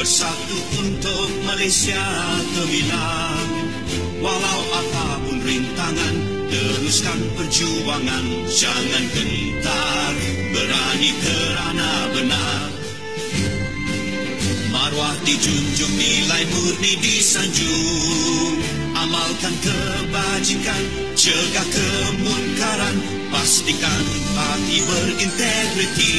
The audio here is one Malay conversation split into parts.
bersatu untuk Malaysia gemilang. Walau apapun rintangan, teruskan perjuangan, jangan gentar, berani kerana benar. Maruah dijunjung, nilai murni disanjung, amalkan kebajikan, cegah kemungkaran, pastikan hati berintegriti,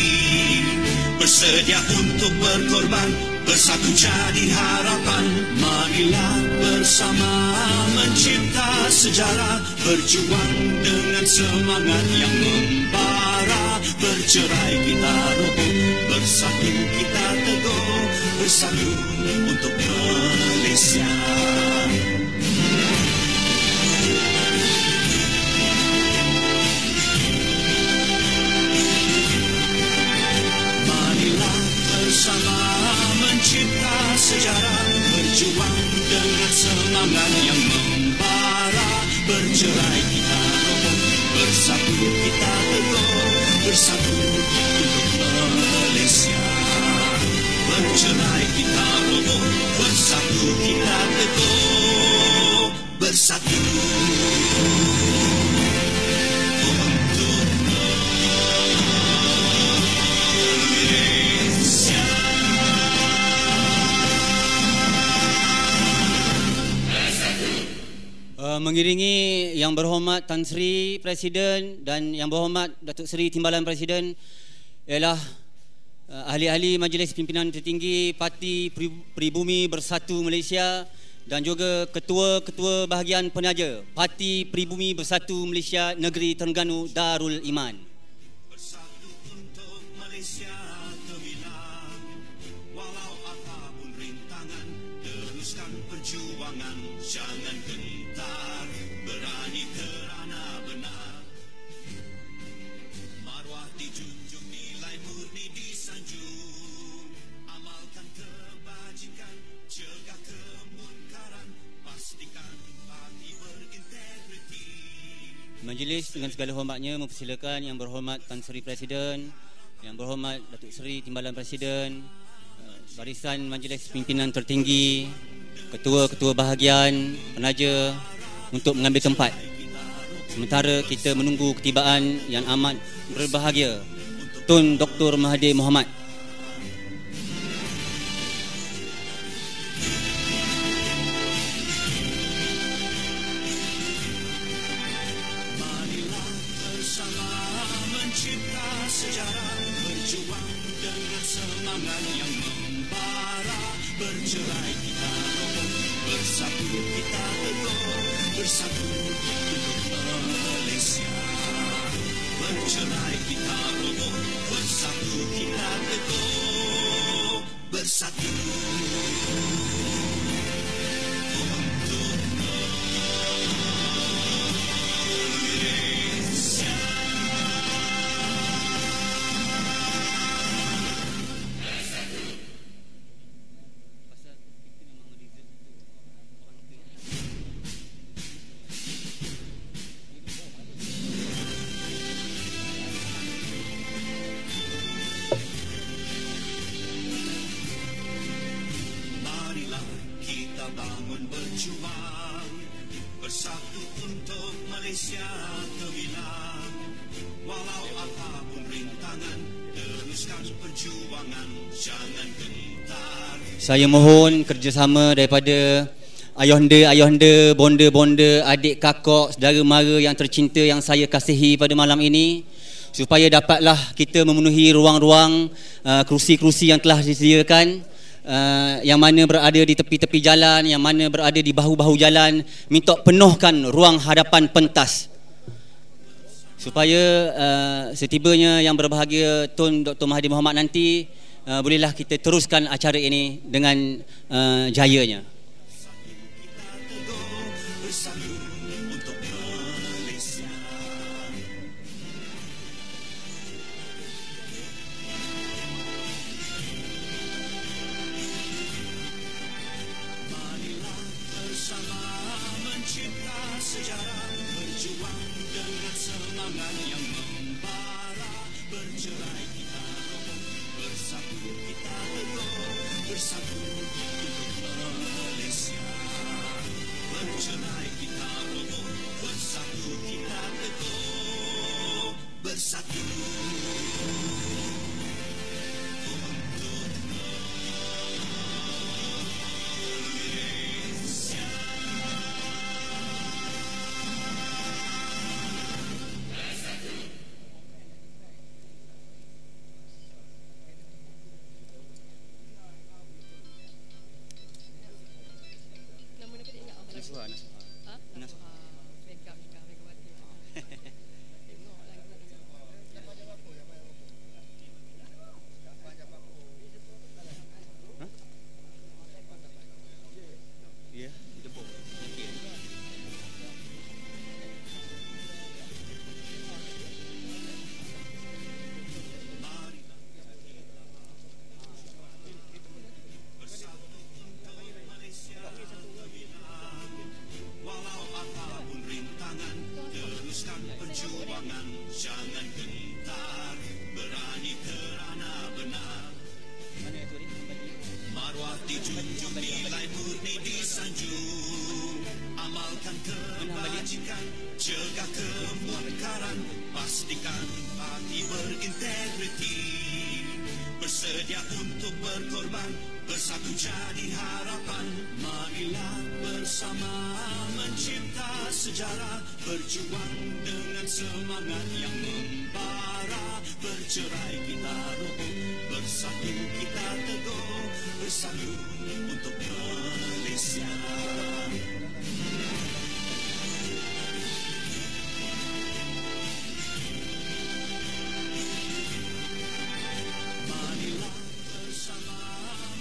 bersedia untuk berkorban, bersatu jadi harapan. Marilah bersama mencipta sejarah, berjuang dengan semangat yang membara. Bercerai kita roboh, bersatu kita teguh, bersatu untuk Malaysia. Marilah bersama mencipta sejarah, berjuang dengan semangat yang membara. Bercerai kita roboh, bersatu kita teguh, bersatu untuk Malaysia. Bercerai kita roboh, bersatu kita teguh, bersatu untuk Malaysia. Mengiringi Yang Berhormat Tan Sri Presiden dan Yang Berhormat Datuk Seri Timbalan Presiden ialah ahli-ahli Majlis Pimpinan Tertinggi Parti Pribumi Bersatu Malaysia dan juga ketua-ketua bahagian penaja Parti Pribumi Bersatu Malaysia Negeri Terengganu Darul Iman. Bersatu untuk Malaysia gemilang, walau apapun rintangan, teruskan perjuangan, jangan gentar, berani kerana benar. Maruah dijunjung, nilai murni disanjung, amalkan kebajikan, cegah kemungkaran, pastikan hati berintegriti. Majlis dengan segala hormatnya mempersilakan Yang Berhormat Tan Sri Presiden, Yang Berhormat Datuk Seri Timbalan Presiden, barisan Majlis Pimpinan Tertinggi, ketua-ketua bahagian, penaja untuk mengambil tempat. Sementara kita menunggu ketibaan yang amat berbahagia Tun Dr. Mahathir Mohamad. Marilah bersama mencipta sejarah, berjuang dengan semangat yang membara. Bercerai kita roboh, bersatu kita teguh, bersatu untuk Malaysia. Bercerai kita roboh, bersatu kita teguh, bersatu untuk Malaysia. Marilah kita bangun berjuang, bersatu untuk Malaysia gemilang. Walau apapun rintangan, teruskan perjuangan, jangan gentar. Saya mohon kerjasama daripada ayahanda, bonda-bonda, adik kakak, saudara mara yang tercinta yang saya kasihi pada malam ini, supaya dapatlah kita memenuhi ruang-ruang kerusi-kerusi yang telah disediakan, yang mana berada di tepi-tepi jalan, yang mana berada di bahu-bahu jalan, minta penuhkan ruang hadapan pentas supaya setibanya yang berbahagia Tun Dr. Mahathir Mohamad nanti bolehlah kita teruskan acara ini dengan jayanya. Bersatu untuk Malaysia. Marilah bersama mencipta sejarah, berjuang dengan semangat yang membara. Bercerai kita roboh, bersatu kita teguh, bersatu untuk Malaysia. Bercerai kita roboh, bersatu kita teguh, bersatu. Walau apapun rintangan, teruskan perjuangan, jangan gentar, berani kerana benar. Maruah dijunjung, nilai murni disanjung, amalkan kebajikan, cegah kemungkaran, pastikan hati berintegriti, bersedia untuk berkorban, bersatu jadi harapan. Marilah bersama mencipta sejarah, berjuang dengan semangat yang membara. Bercerai kita roboh, bersatu kita teguh, bersatu untuk Malaysia. Marilah bersama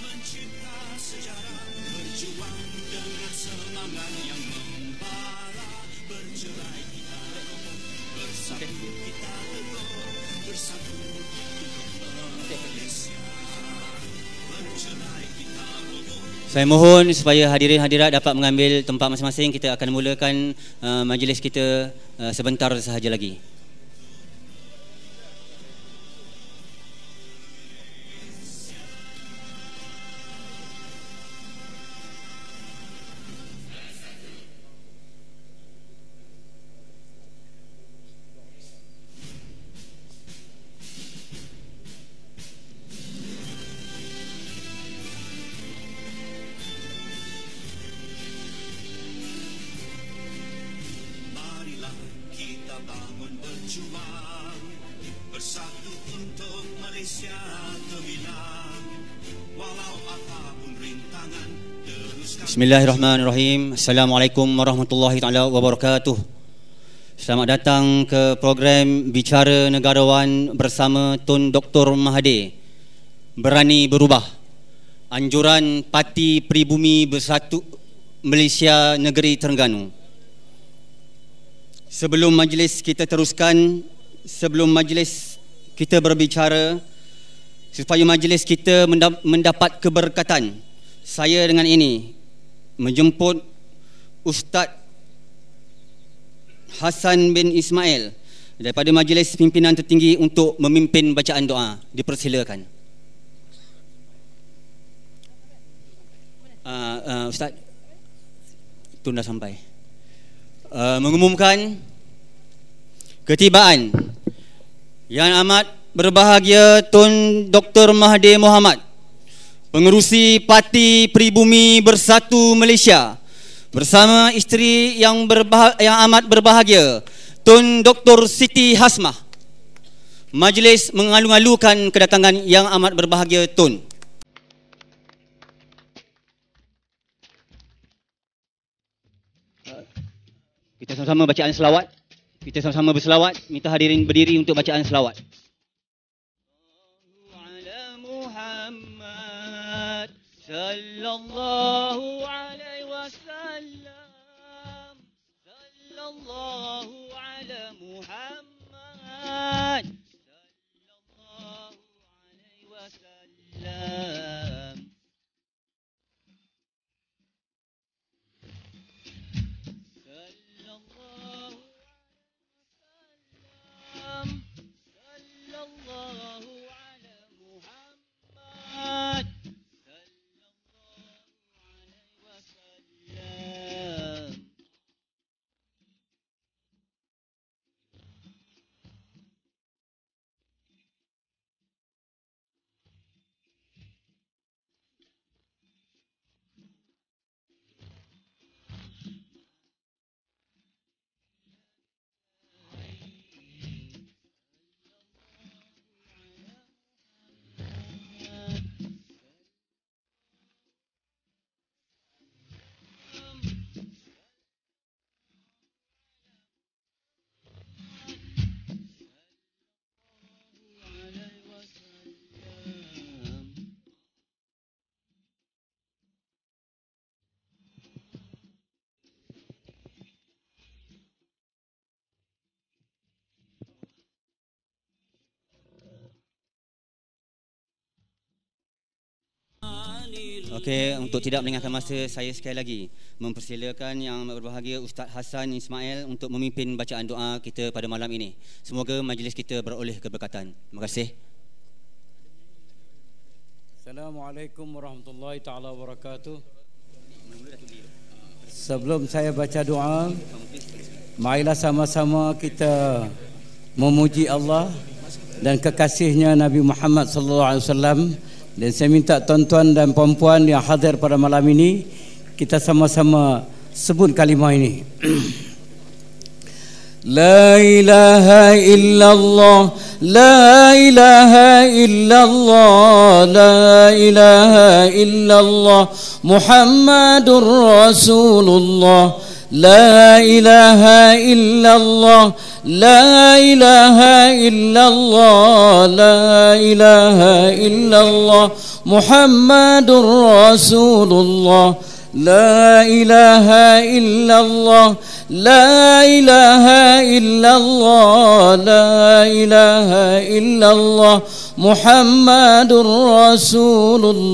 mencipta sejarah, berjuang dengan semangat yang membara. Bercerai kita roboh, bersatu kita teguh, bersatu untuk Malaysia. Bercerai kita roboh. Saya mohon supaya hadirin hadirat dapat mengambil tempat masing-masing. Kita akan mulakan majlis kita sebentar sahaja lagi. Marilah kita bangun berjuang, bersatu untuk Malaysia gemilang. Walau apapun rintangan, teruskan. Bismillahirrahmanirrahim. Assalamualaikum warahmatullahi taala wabarakatuh. Selamat datang ke program Bicara Negarawan bersama Tun Dr. Mahathir. Berani berubah. Anjuran Parti Pribumi Bersatu Malaysia Negeri Terengganu. Sebelum majlis kita teruskan, sebelum majlis kita berbicara, supaya majlis kita mendapat keberkatan, saya dengan ini menjemput Ustaz Hassan bin Ismail daripada Majlis Pimpinan Tertinggi untuk memimpin bacaan doa. Dipersilakan. Ustaz, itu dah sampai. Mengumumkan ketibaan Yang Amat Berbahagia Tun Dr. Mahathir Mohamad, Pengerusi Parti Pribumi Bersatu Malaysia, bersama isteri yang amat berbahagia Tun Dr. Siti Hasmah. Majlis mengalu-alukan kedatangan Yang Amat Berbahagia Tun. Kita sama-sama bacaan selawat. Kita sama-sama berselawat. Minta hadirin berdiri untuk bacaan selawat. Ala Muhammad sallallahu alaihi wasallam. Sallallahu ala Muhammad sallallahu alaihi wasallam. Okey, untuk tidak melengahkan masa, saya sekali lagi mempersilakan yang berbahagia Ustaz Hasan Ismail untuk memimpin bacaan doa kita pada malam ini. Semoga majlis kita beroleh keberkatan. Terima kasih. Assalamualaikum warahmatullahi taala wabarakatuh. Sebelum saya baca doa, marilah sama-sama kita memuji Allah dan kekasihnya Nabi Muhammad sallallahu alaihi wasallam. Dan saya minta tuan-tuan dan puan-puan yang hadir pada malam ini, kita sama-sama sebut kalimah ini. La ilaha illallah, la ilaha illallah, la ilaha illallah, Muhammadur Rasulullah. La ilaha illallah, la ilaha illallah, la ilaha illallah, Muhammadur Rasulullah. La ilaha illallah, la ilaha illallah, la ilaha illallah, Muhammadur Rasulullah.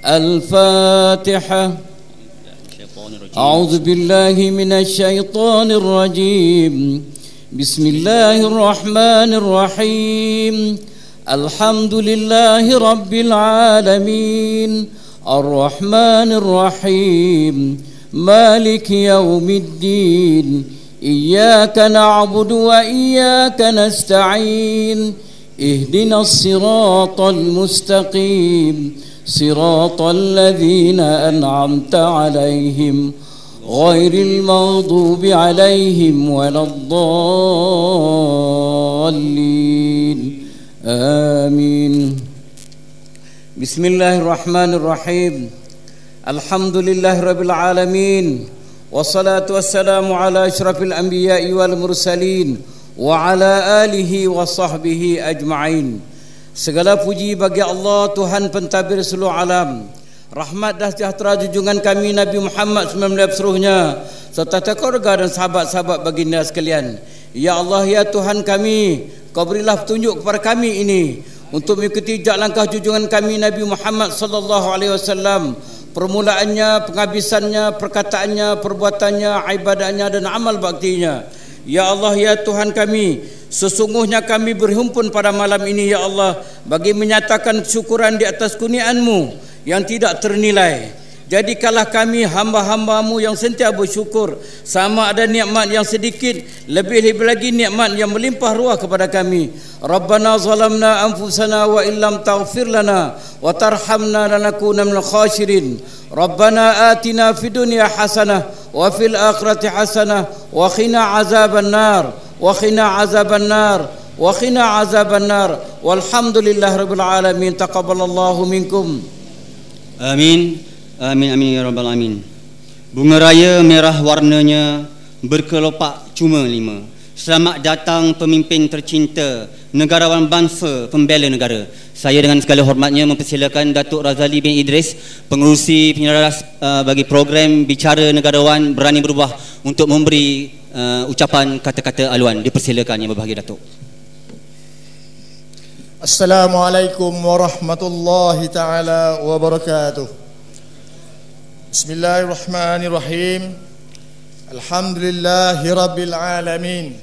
Al-Fatihah. أعوذ بالله من الشيطان الرجيم. بسم الله الرحمن الرحيم. الحمد لله رب العالمين الرحمن الرحيم مالك يوم الدين إياك نعبد وإياك نستعين اهدنا الصراط المستقيم صراط الذين أنعمت عليهم غير المغضوب عليهم ولا الضالين آمين. بسم الله الرحمن الرحيم. الحمد لله رب العالمين والصلاة والسلام على أشرف الأنبياء والمرسلين وعلى آله وصحبه أجمعين. Segala puji bagi Allah, Tuhan pentadbir seluruh alam. Rahmat dan sejahtera junjungan kami Nabi Muhammad SAW seluruhnya, serta keluarga dan sahabat-sahabat baginda sekalian. Ya Allah, ya Tuhan kami, Kau berilah petunjuk kepada kami ini untuk mengikuti jejak langkah junjungan kami Nabi Muhammad SAW, permulaannya, penghabisannya, perkataannya, perbuatannya, ibadahnya dan amal baktinya. Ya Allah, ya Tuhan kami, sesungguhnya kami berhimpun pada malam ini, ya Allah, bagi menyatakan syukuran di atas kurnia-Mu yang tidak ternilai. Jadikanlah kami hamba-hamba-Mu yang sentiasa bersyukur, sama ada nikmat yang sedikit, lebih-lebih lagi nikmat yang melimpah ruah kepada kami. Rabbana zalamna anfusana wa illam taghfir lana wa tarhamna lanakunanna minal khasirin. Rabbana atina fid dunya hasanah wa fil akhirati hasanah wa qina azaban nar wa qina azaban nar wa qina azaban nar. Walhamdulillahirabbil alamin. Taqabbalallahu minkum. Amin. Amin amin ya rabbal alamin. Bunga raya merah warnanya berkelopak cuma 5. Selamat datang pemimpin tercinta, negarawan bangsa, pembela negara. Saya dengan segala hormatnya mempersilakan Datuk Razali bin Idris, pengerusi penyelaras bagi program Bicara Negarawan Berani Berubah, untuk memberi ucapan kata-kata aluan. Dipersilakan yang berbahagia Datuk. Assalamualaikum warahmatullahi taala wabarakatuh. Bismillahirrahmanirrahim. Alhamdulillahi rabbil alamin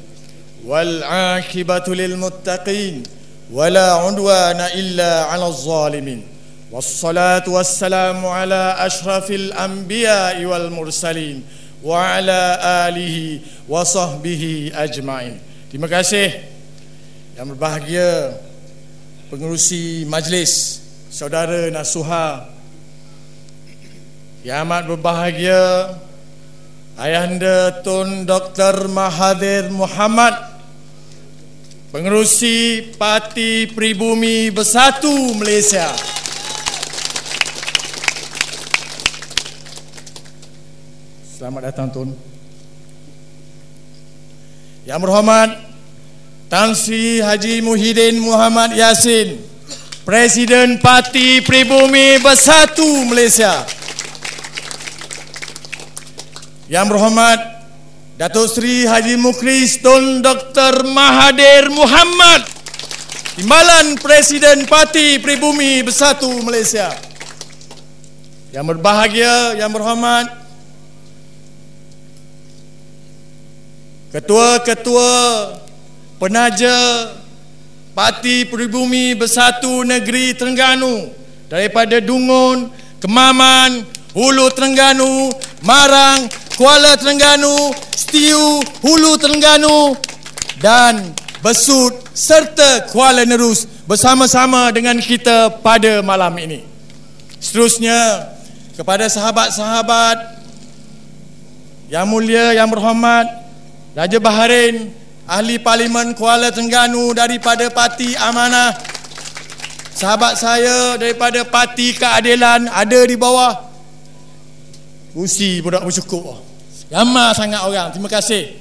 wal aqibatu lil muttaqin wala udwana illa 'alal zalimin. Wassalatu wassalamu ala asyrafil anbiya'i wal mursalin wa ala alihi wa sahbihi ajma'in. Terima kasih yang berbahagia pengerusi majlis, saudara Nasuha, yang amat berbahagia Ayahanda Tun Dr. Mahathir Mohamad, pengerusi Parti Pribumi Bersatu Malaysia. Selamat datang Tun. Yang berhormat Tan Sri Haji Muhyiddin Muhammad Yassin, Presiden Parti Pribumi Bersatu Malaysia. Yang berhormat Datuk Seri Haji Mukhlis Tun Dr. Mahathir Mohamad, Timbalan Presiden Parti Pribumi Bersatu Malaysia. Yang berbahagia, yang berhormat Ketua-ketua Penaja Parti Pribumi Bersatu Negeri Terengganu daripada Dungun, Kemaman, Hulu Terengganu, Marang, Kuala Terengganu, Setiu, Hulu Terengganu dan Besut serta Kuala Nerus bersama-sama dengan kita pada malam ini. Seterusnya, kepada sahabat-sahabat yang mulia, yang berhormat, Raja Bahrain, Ahli Parlimen Kuala Terengganu daripada Parti Amanah, sahabat saya daripada Parti Keadilan ada di bawah. Kursi pun tak bercukup. Ramai sangat orang, terima kasih.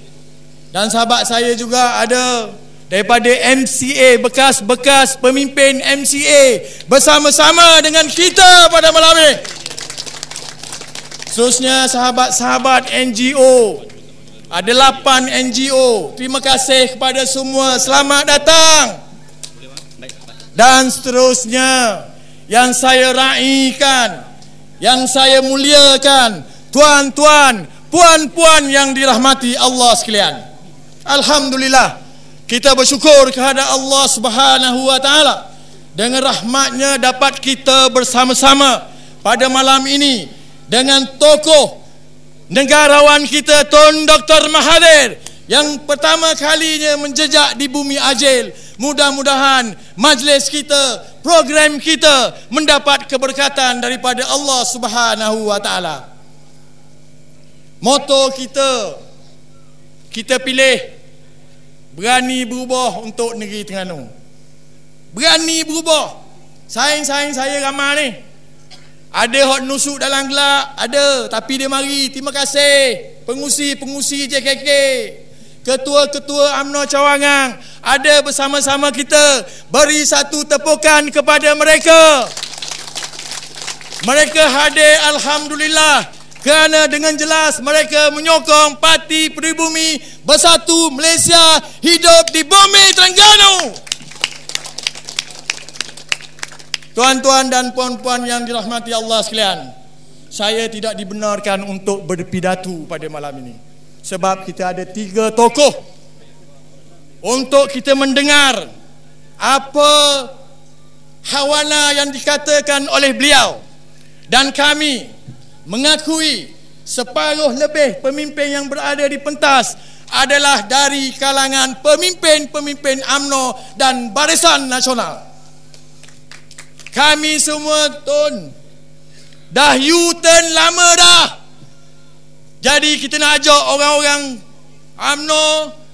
Dan sahabat saya juga ada daripada MCA, bekas-bekas pemimpin MCA bersama-sama dengan kita pada malam ini. Seterusnya sahabat-sahabat NGO, ada 8 NGO. Terima kasih kepada semua, selamat datang. Dan seterusnya yang saya raikan, yang saya muliakan, tuan-tuan, puan-puan yang dirahmati Allah sekalian. Alhamdulillah, kita bersyukur kepada Allah Subhanahu wa taala dengan rahmatnya dapat kita bersama-sama pada malam ini dengan tokoh negarawan kita Tun Dr. Mahathir yang pertama kalinya menjejak di bumi Ajil. Mudah-mudahan majlis kita, program kita mendapat keberkatan daripada Allah Subhanahu wa taala. Moto kita pilih berani berubah untuk negeri Terengganu. Berani berubah. Saing-saing saya ramai ni. Ada hot nusuk dalam gelak, ada, tapi dia mari. Terima kasih pengusi-pengusi JKK, ketua-ketua UMNO Cawangan, ada bersama-sama kita. Beri satu tepukan kepada mereka. Mereka hadir, alhamdulillah, kerana dengan jelas mereka menyokong Parti Pribumi Bersatu Malaysia hidup di bumi Terengganu. Tuan-tuan dan puan-puan yang dirahmati Allah sekalian, saya tidak dibenarkan untuk berpidato pada malam ini sebab kita ada 3 tokoh untuk kita mendengar apa hawana yang dikatakan oleh beliau. Dan kami mengakui separuh lebih pemimpin yang berada di pentas adalah dari kalangan pemimpin-pemimpin UMNO dan Barisan Nasional. Kami semua dah U-turn lama dah. Jadi kita nak ajak orang-orang UMNO,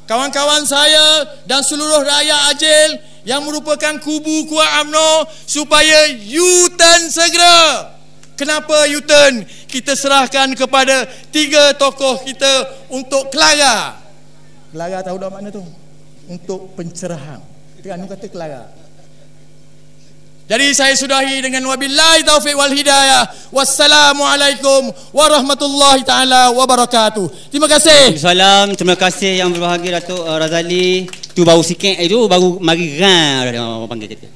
kawan-kawan saya dan seluruh rakyat Ajil yang merupakan kubu kuat UMNO supaya U-turn segera. Kenapa U-turn? Kita serahkan kepada 3 tokoh kita untuk kelara. Kelara tahu dah makna tu? Untuk pencerahan. Terengganu kata kelara. Jadi saya sudahi dengan wabillahi taufiq wal hidayah. Wassalamualaikum warahmatullahi taala wabarakatuh. Terima kasih. Salam, terima kasih yang berbahagia Datuk Razali. Tu baru sikit, itu baru mari orang panggil kita.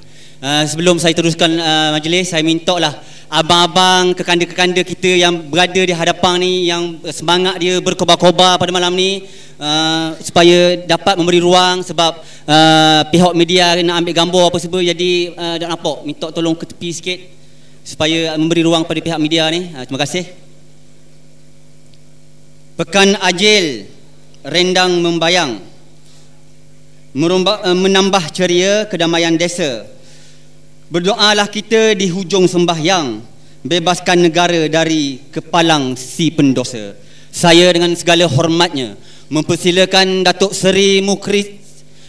Sebelum saya teruskan majlis, saya minta lah abang-abang, kekanda-kekanda kita yang berada di hadapan ni, yang semangat dia berkobar-kobar pada malam ni, supaya dapat memberi ruang sebab pihak media nak ambil gambar apa semua, jadi tak nampak. Minta tolong ke tepi sikit supaya memberi ruang pada pihak media ni. Terima kasih. Pekan Ajil rendang membayang, menambah ceria kedamaian desa. Berdoalah kita di hujung sembahyang, bebaskan negara dari kepalang si pendosa. Saya dengan segala hormatnya mempersilakan Datuk Seri Mukris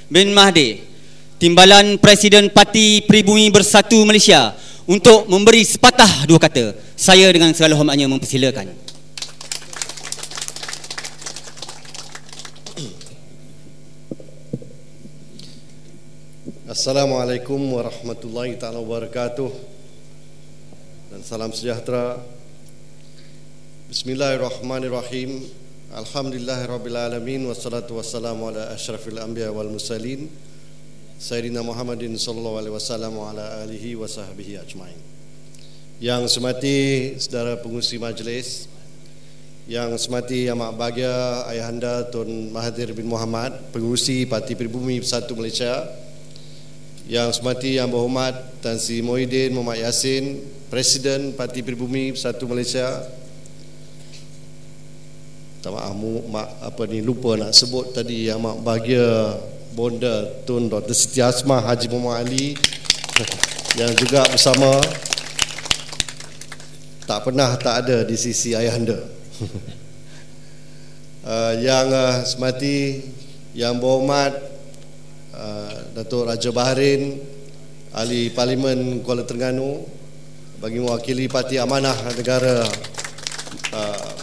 bin Mahdi, Timbalan Presiden Parti Pribumi Bersatu Malaysia, untuk memberi sepatah 2 kata. Saya dengan segala hormatnya mempersilakan. Assalamualaikum warahmatullahi taala wabarakatuh dan salam sejahtera. Bismillahirrahmanirrahim. Alhamdulillahirabbil alamin wassalatu wassalamu ala asyrafil anbiya wal mursalin Sayyidina Muhammadin sallallahu alaihi wasallam wa ala alihi wa sahbihi ajmain. Yang semati saudara pengurusi majlis, yang semati Yang Amat Bahagia Ayahanda Tun Mahathir bin Mohamad, pengurusi Parti Pribumi Bersatu Malaysia, yang semati Yang Berhormat Tan Sri Muhyiddin Mohamad Yassin, Presiden Parti Pribumi Bersatu Malaysia. Lupa nak sebut tadi Yang Amat Bahagia Bonda Tun Dr. Siti Hasmah Haji Muhammad Ali yang juga bersama, tak pernah tak ada di sisi ayahanda. Yang semati Yang Berhormat Datuk Raja Bahrain, Ahli Parlimen Kuala Terengganu, bagi mewakili Parti Amanah Negara,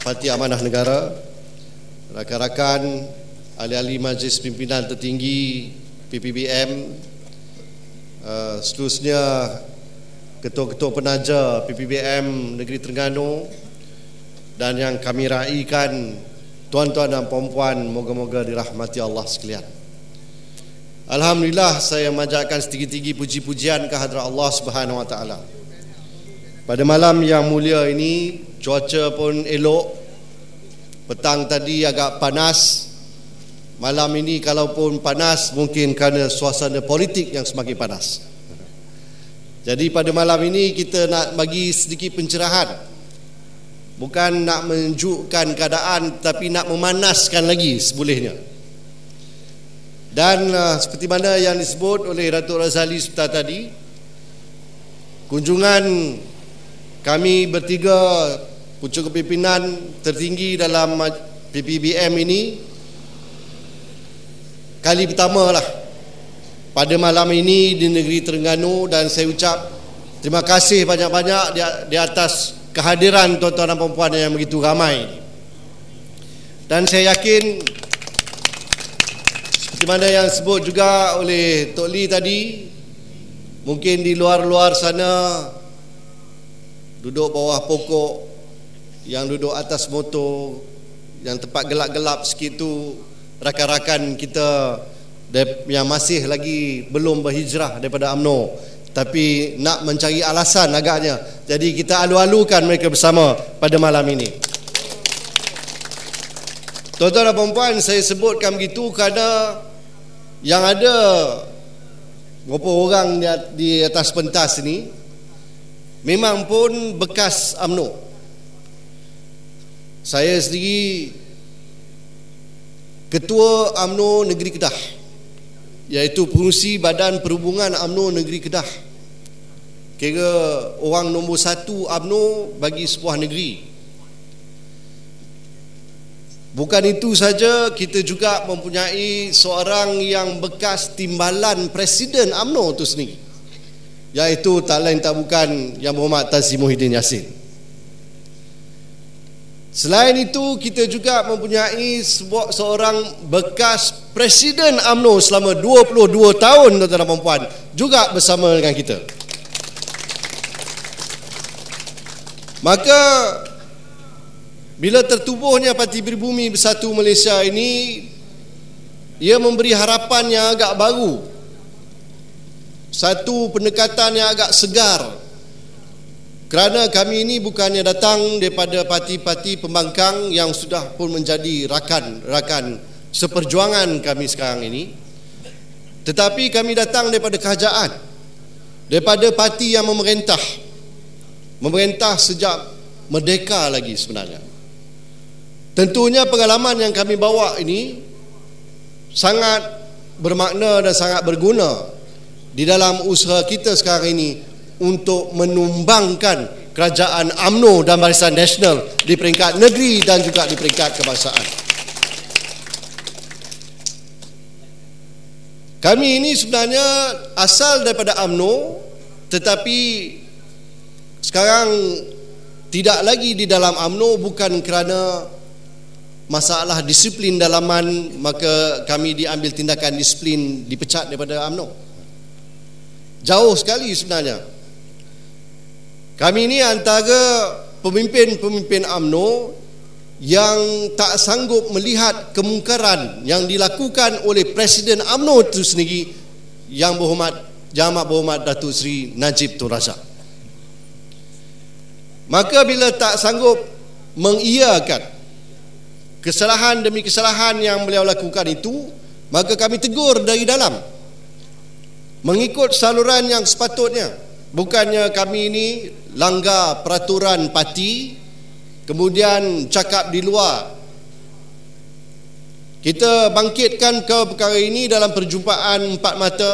Parti Amanah Negara, rakan-rakan ahli-ahli Majlis Pimpinan Tertinggi PPBM, seterusnya ketua-ketua penaja PPBM Negeri Terengganu, dan yang kami raikan tuan-tuan dan puan-puan, moga-moga dirahmati Allah sekalian. Alhamdulillah, saya manjatkan setinggi-tinggi puji-pujian kehadrat Allah Subhanahu Wa Taala. Pada malam yang mulia ini, cuaca pun elok. Petang tadi agak panas. Malam ini kalaupun panas, mungkin kerana suasana politik yang semakin panas. Jadi pada malam ini kita nak bagi sedikit pencerahan. Bukan nak menunjukkan keadaan, tapi nak memanaskan lagi sebolehnya. Dan seperti mana yang disebut oleh Datuk Razali sebentar tadi, kunjungan kami bertiga pucuk kepimpinan tertinggi dalam PPBM ini kali pertama lah pada malam ini di negeri Terengganu, dan saya ucap terima kasih banyak-banyak di atas kehadiran tuan-tuan dan puan-puan yang begitu ramai. Dan saya yakin seperti mana yang disebut juga oleh Tok Lee tadi, mungkin di luar-luar sana duduk bawah pokok, yang duduk atas motor, yang tempat gelap-gelap sikit tu rakan-rakan kita yang masih lagi belum berhijrah daripada UMNO, tapi nak mencari alasan agaknya. Jadi kita alu-alukan mereka bersama pada malam ini. Tuan-tuan dan puan-puan, saya sebutkan begitu kerana yang ada beberapa orang di atas pentas ini memang pun bekas UMNO. Saya sendiri Ketua UMNO Negeri Kedah, iaitu pengurusi Badan Perhubungan UMNO Negeri Kedah. Kira orang nombor 1 UMNO bagi sebuah negeri. Bukan itu saja, kita juga mempunyai seorang yang bekas timbalan Presiden UMNO itu sendiri, iaitu tak lain tak bukan Yang Berhormat Tan Sri Muhyiddin Yassin. Selain itu, kita juga mempunyai seorang bekas Presiden UMNO selama 22 tahun, tuan-tuan dan puan-puan, juga bersama dengan kita. Maka bila tertubuhnya Parti Pribumi Bersatu Malaysia ini, ia memberi harapan yang agak baru, satu pendekatan yang agak segar. Kerana kami ini bukannya datang daripada parti-parti pembangkang yang sudah pun menjadi rakan-rakan seperjuangan kami sekarang ini, tetapi kami datang daripada kerajaan, daripada parti yang memerintah sejak merdeka lagi sebenarnya. Tentunya pengalaman yang kami bawa ini sangat bermakna dan sangat berguna di dalam usaha kita sekarang ini untuk menumbangkan kerajaan UMNO dan Barisan Nasional di peringkat negeri dan juga di peringkat kebangsaan. Kami ini sebenarnya asal daripada UMNO, tetapi sekarang tidak lagi di dalam UMNO, bukan kerana masalah disiplin dalaman, maka kami diambil tindakan disiplin, dipecat daripada UMNO. Jauh sekali sebenarnya. Kami ini antara pemimpin-pemimpin UMNO yang tak sanggup melihat kemungkaran yang dilakukan oleh Presiden UMNO itu sendiri Yang Amat Berhormat Datuk Seri Najib Tun Razak. Maka bila tak sanggup mengiyakan kesalahan demi kesalahan yang beliau lakukan itu, maka kami tegur dari dalam, mengikut saluran yang sepatutnya. Bukannya kami ini langgar peraturan parti kemudian cakap di luar. Kita bangkitkan ke perkara ini dalam perjumpaan empat mata,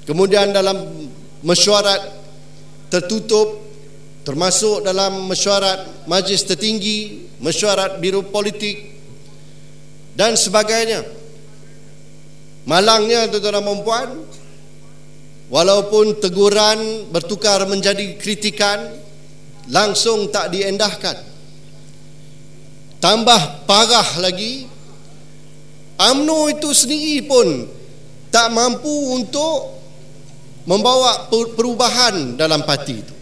kemudian dalam mesyuarat tertutup, termasuk dalam mesyuarat majlis tertinggi, mesyuarat biro politik dan sebagainya. Malangnya tuan-tuan dan puan, walaupun teguran bertukar menjadi kritikan, langsung tak diendahkan. Tambah parah lagi, UMNO itu sendiri pun tak mampu untuk membawa perubahan dalam parti itu.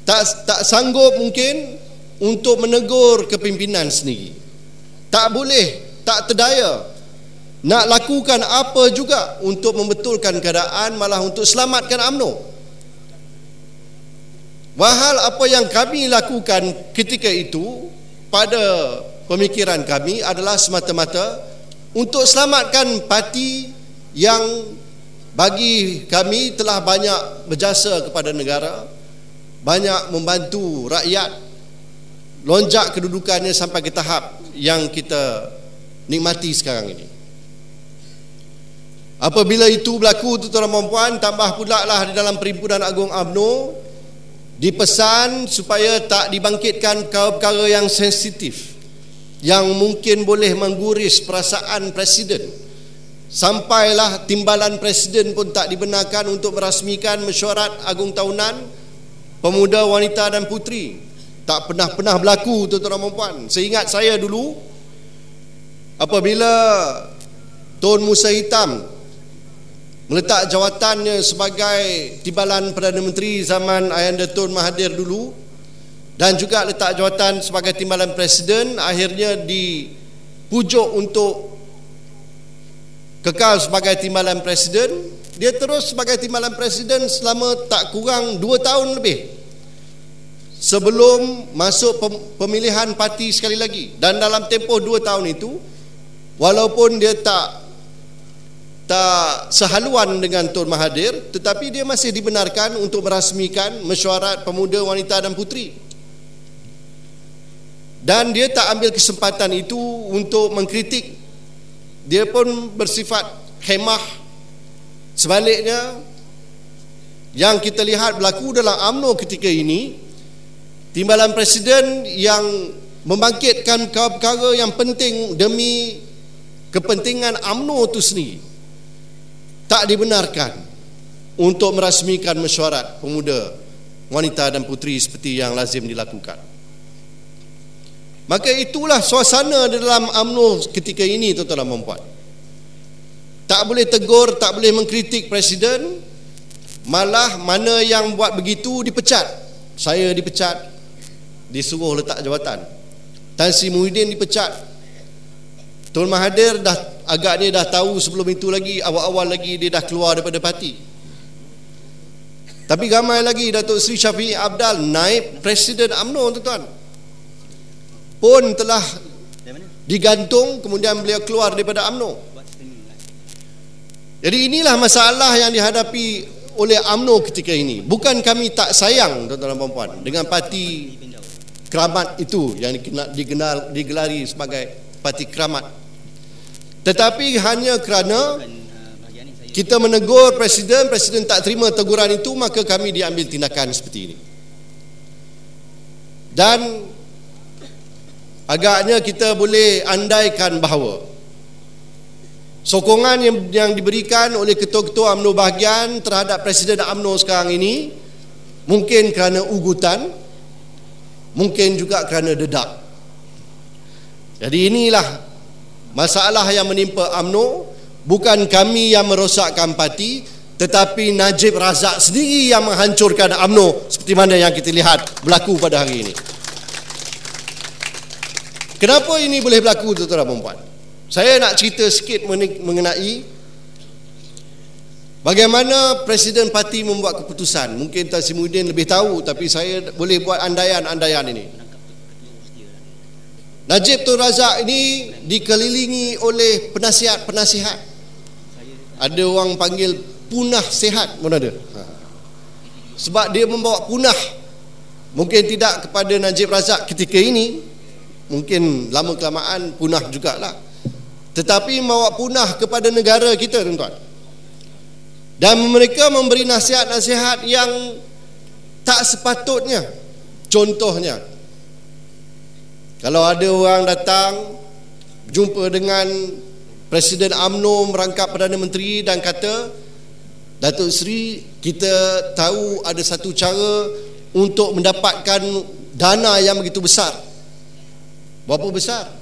Tak sanggup mungkin untuk menegur kepimpinan sendiri. Tak boleh, tak terdaya nak lakukan apa juga untuk membetulkan keadaan, malah untuk selamatkan UMNO. Wahal apa yang kami lakukan ketika itu pada pemikiran kami adalah semata-mata untuk selamatkan parti yang bagi kami telah banyak berjasa kepada negara, banyak membantu rakyat, lonjak kedudukannya sampai ke tahap yang kita nikmati sekarang ini. Apabila itu berlaku, tuan-tuan dan puan, tambah pula lah di dalam Perhimpunan Agung UMNO dipesan supaya tak dibangkitkan perkara yang sensitif yang mungkin boleh mengguris perasaan Presiden. Sampailah timbalan Presiden pun tak dibenarkan untuk merasmikan mesyuarat agung tahunan pemuda, wanita dan puteri. Tak pernah berlaku, tuan-tuan dan puan. Seingat saya dulu, apabila Tun Musa Hitam meletak jawatannya sebagai timbalan Perdana Menteri zaman Ayahanda Tun Mahathir dulu, dan juga letak jawatan sebagai timbalan Presiden, akhirnya dipujuk untuk kekal sebagai timbalan Presiden. Dia terus sebagai timbalan Presiden selama tak kurang 2 tahun lebih sebelum masuk pemilihan parti sekali lagi. Dan dalam tempoh 2 tahun itu, walaupun dia tak sehaluan dengan Tun Mahathir, tetapi dia masih dibenarkan untuk merasmikan mesyuarat pemuda, wanita dan puteri. Dan dia tak ambil kesempatan itu untuk mengkritik. Dia pun bersifat khemah. Sebaliknya, yang kita lihat berlaku dalam UMNO ketika ini, timbalan Presiden yang membangkitkan perkara yang penting demi kepentingan UMNO itu sendiri, tak dibenarkan untuk merasmikan mesyuarat pemuda, wanita dan puteri seperti yang lazim dilakukan. Maka itulah suasana dalam UMNO ketika ini, tuan-tuan dan puan. Tak boleh tegur, tak boleh mengkritik Presiden, malah mana yang buat begitu dipecat. Saya dipecat, disuruh letak jawatan. Tan Sri Muhyiddin dipecat. Tun Mahathir agaknya dah tahu sebelum itu lagi, awal-awal lagi dia dah keluar daripada parti. Tapi ramai lagi. Datuk Seri Syafiee Abdal naib Presiden UMNO, tuan-tuan, pun telah digantung, kemudian beliau keluar daripada UMNO. Jadi inilah masalah yang dihadapi oleh UMNO ketika ini. Bukan kami tak sayang, tuan-tuan dan puan, dengan parti keramat itu yang digelari sebagai parti keramat, tetapi hanya kerana kita menegur Presiden, Presiden tak terima teguran itu, maka kami diambil tindakan seperti ini. Dan agaknya kita boleh andaikan bahawa sokongan yang diberikan oleh ketua-ketua UMNO bahagian terhadap Presiden UMNO sekarang ini mungkin kerana ugutan, mungkin juga kerana dedak. Jadi inilah masalah yang menimpa UMNO. Bukan kami yang merosakkan parti, tetapi Najib Razak sendiri yang menghancurkan UMNO seperti mana yang kita lihat berlaku pada hari ini. Kenapa ini boleh berlaku, tuan-tuan dan puan? Saya nak cerita sikit mengenai Bagaimana Presiden Parti membuat keputusan? Mungkin Tan Sri Muhyiddin lebih tahu, tapi saya boleh buat andaian-andaian ini. Najib Tun Razak ini dikelilingi oleh penasihat-penasihat. Ada orang panggil punah sihat pun ada. Sebab dia membawa punah. Mungkin tidak kepada Najib Razak ketika ini, mungkin lama kelamaan punah jugalah. Tetapi membawa punah kepada negara kita, tuan-tuan. Dan mereka memberi nasihat-nasihat yang tak sepatutnya. Contohnya, kalau ada orang datang jumpa dengan Presiden UMNO merangkap Perdana Menteri dan kata, Datuk Seri, kita tahu ada satu cara untuk mendapatkan dana yang begitu besar. Berapa besar?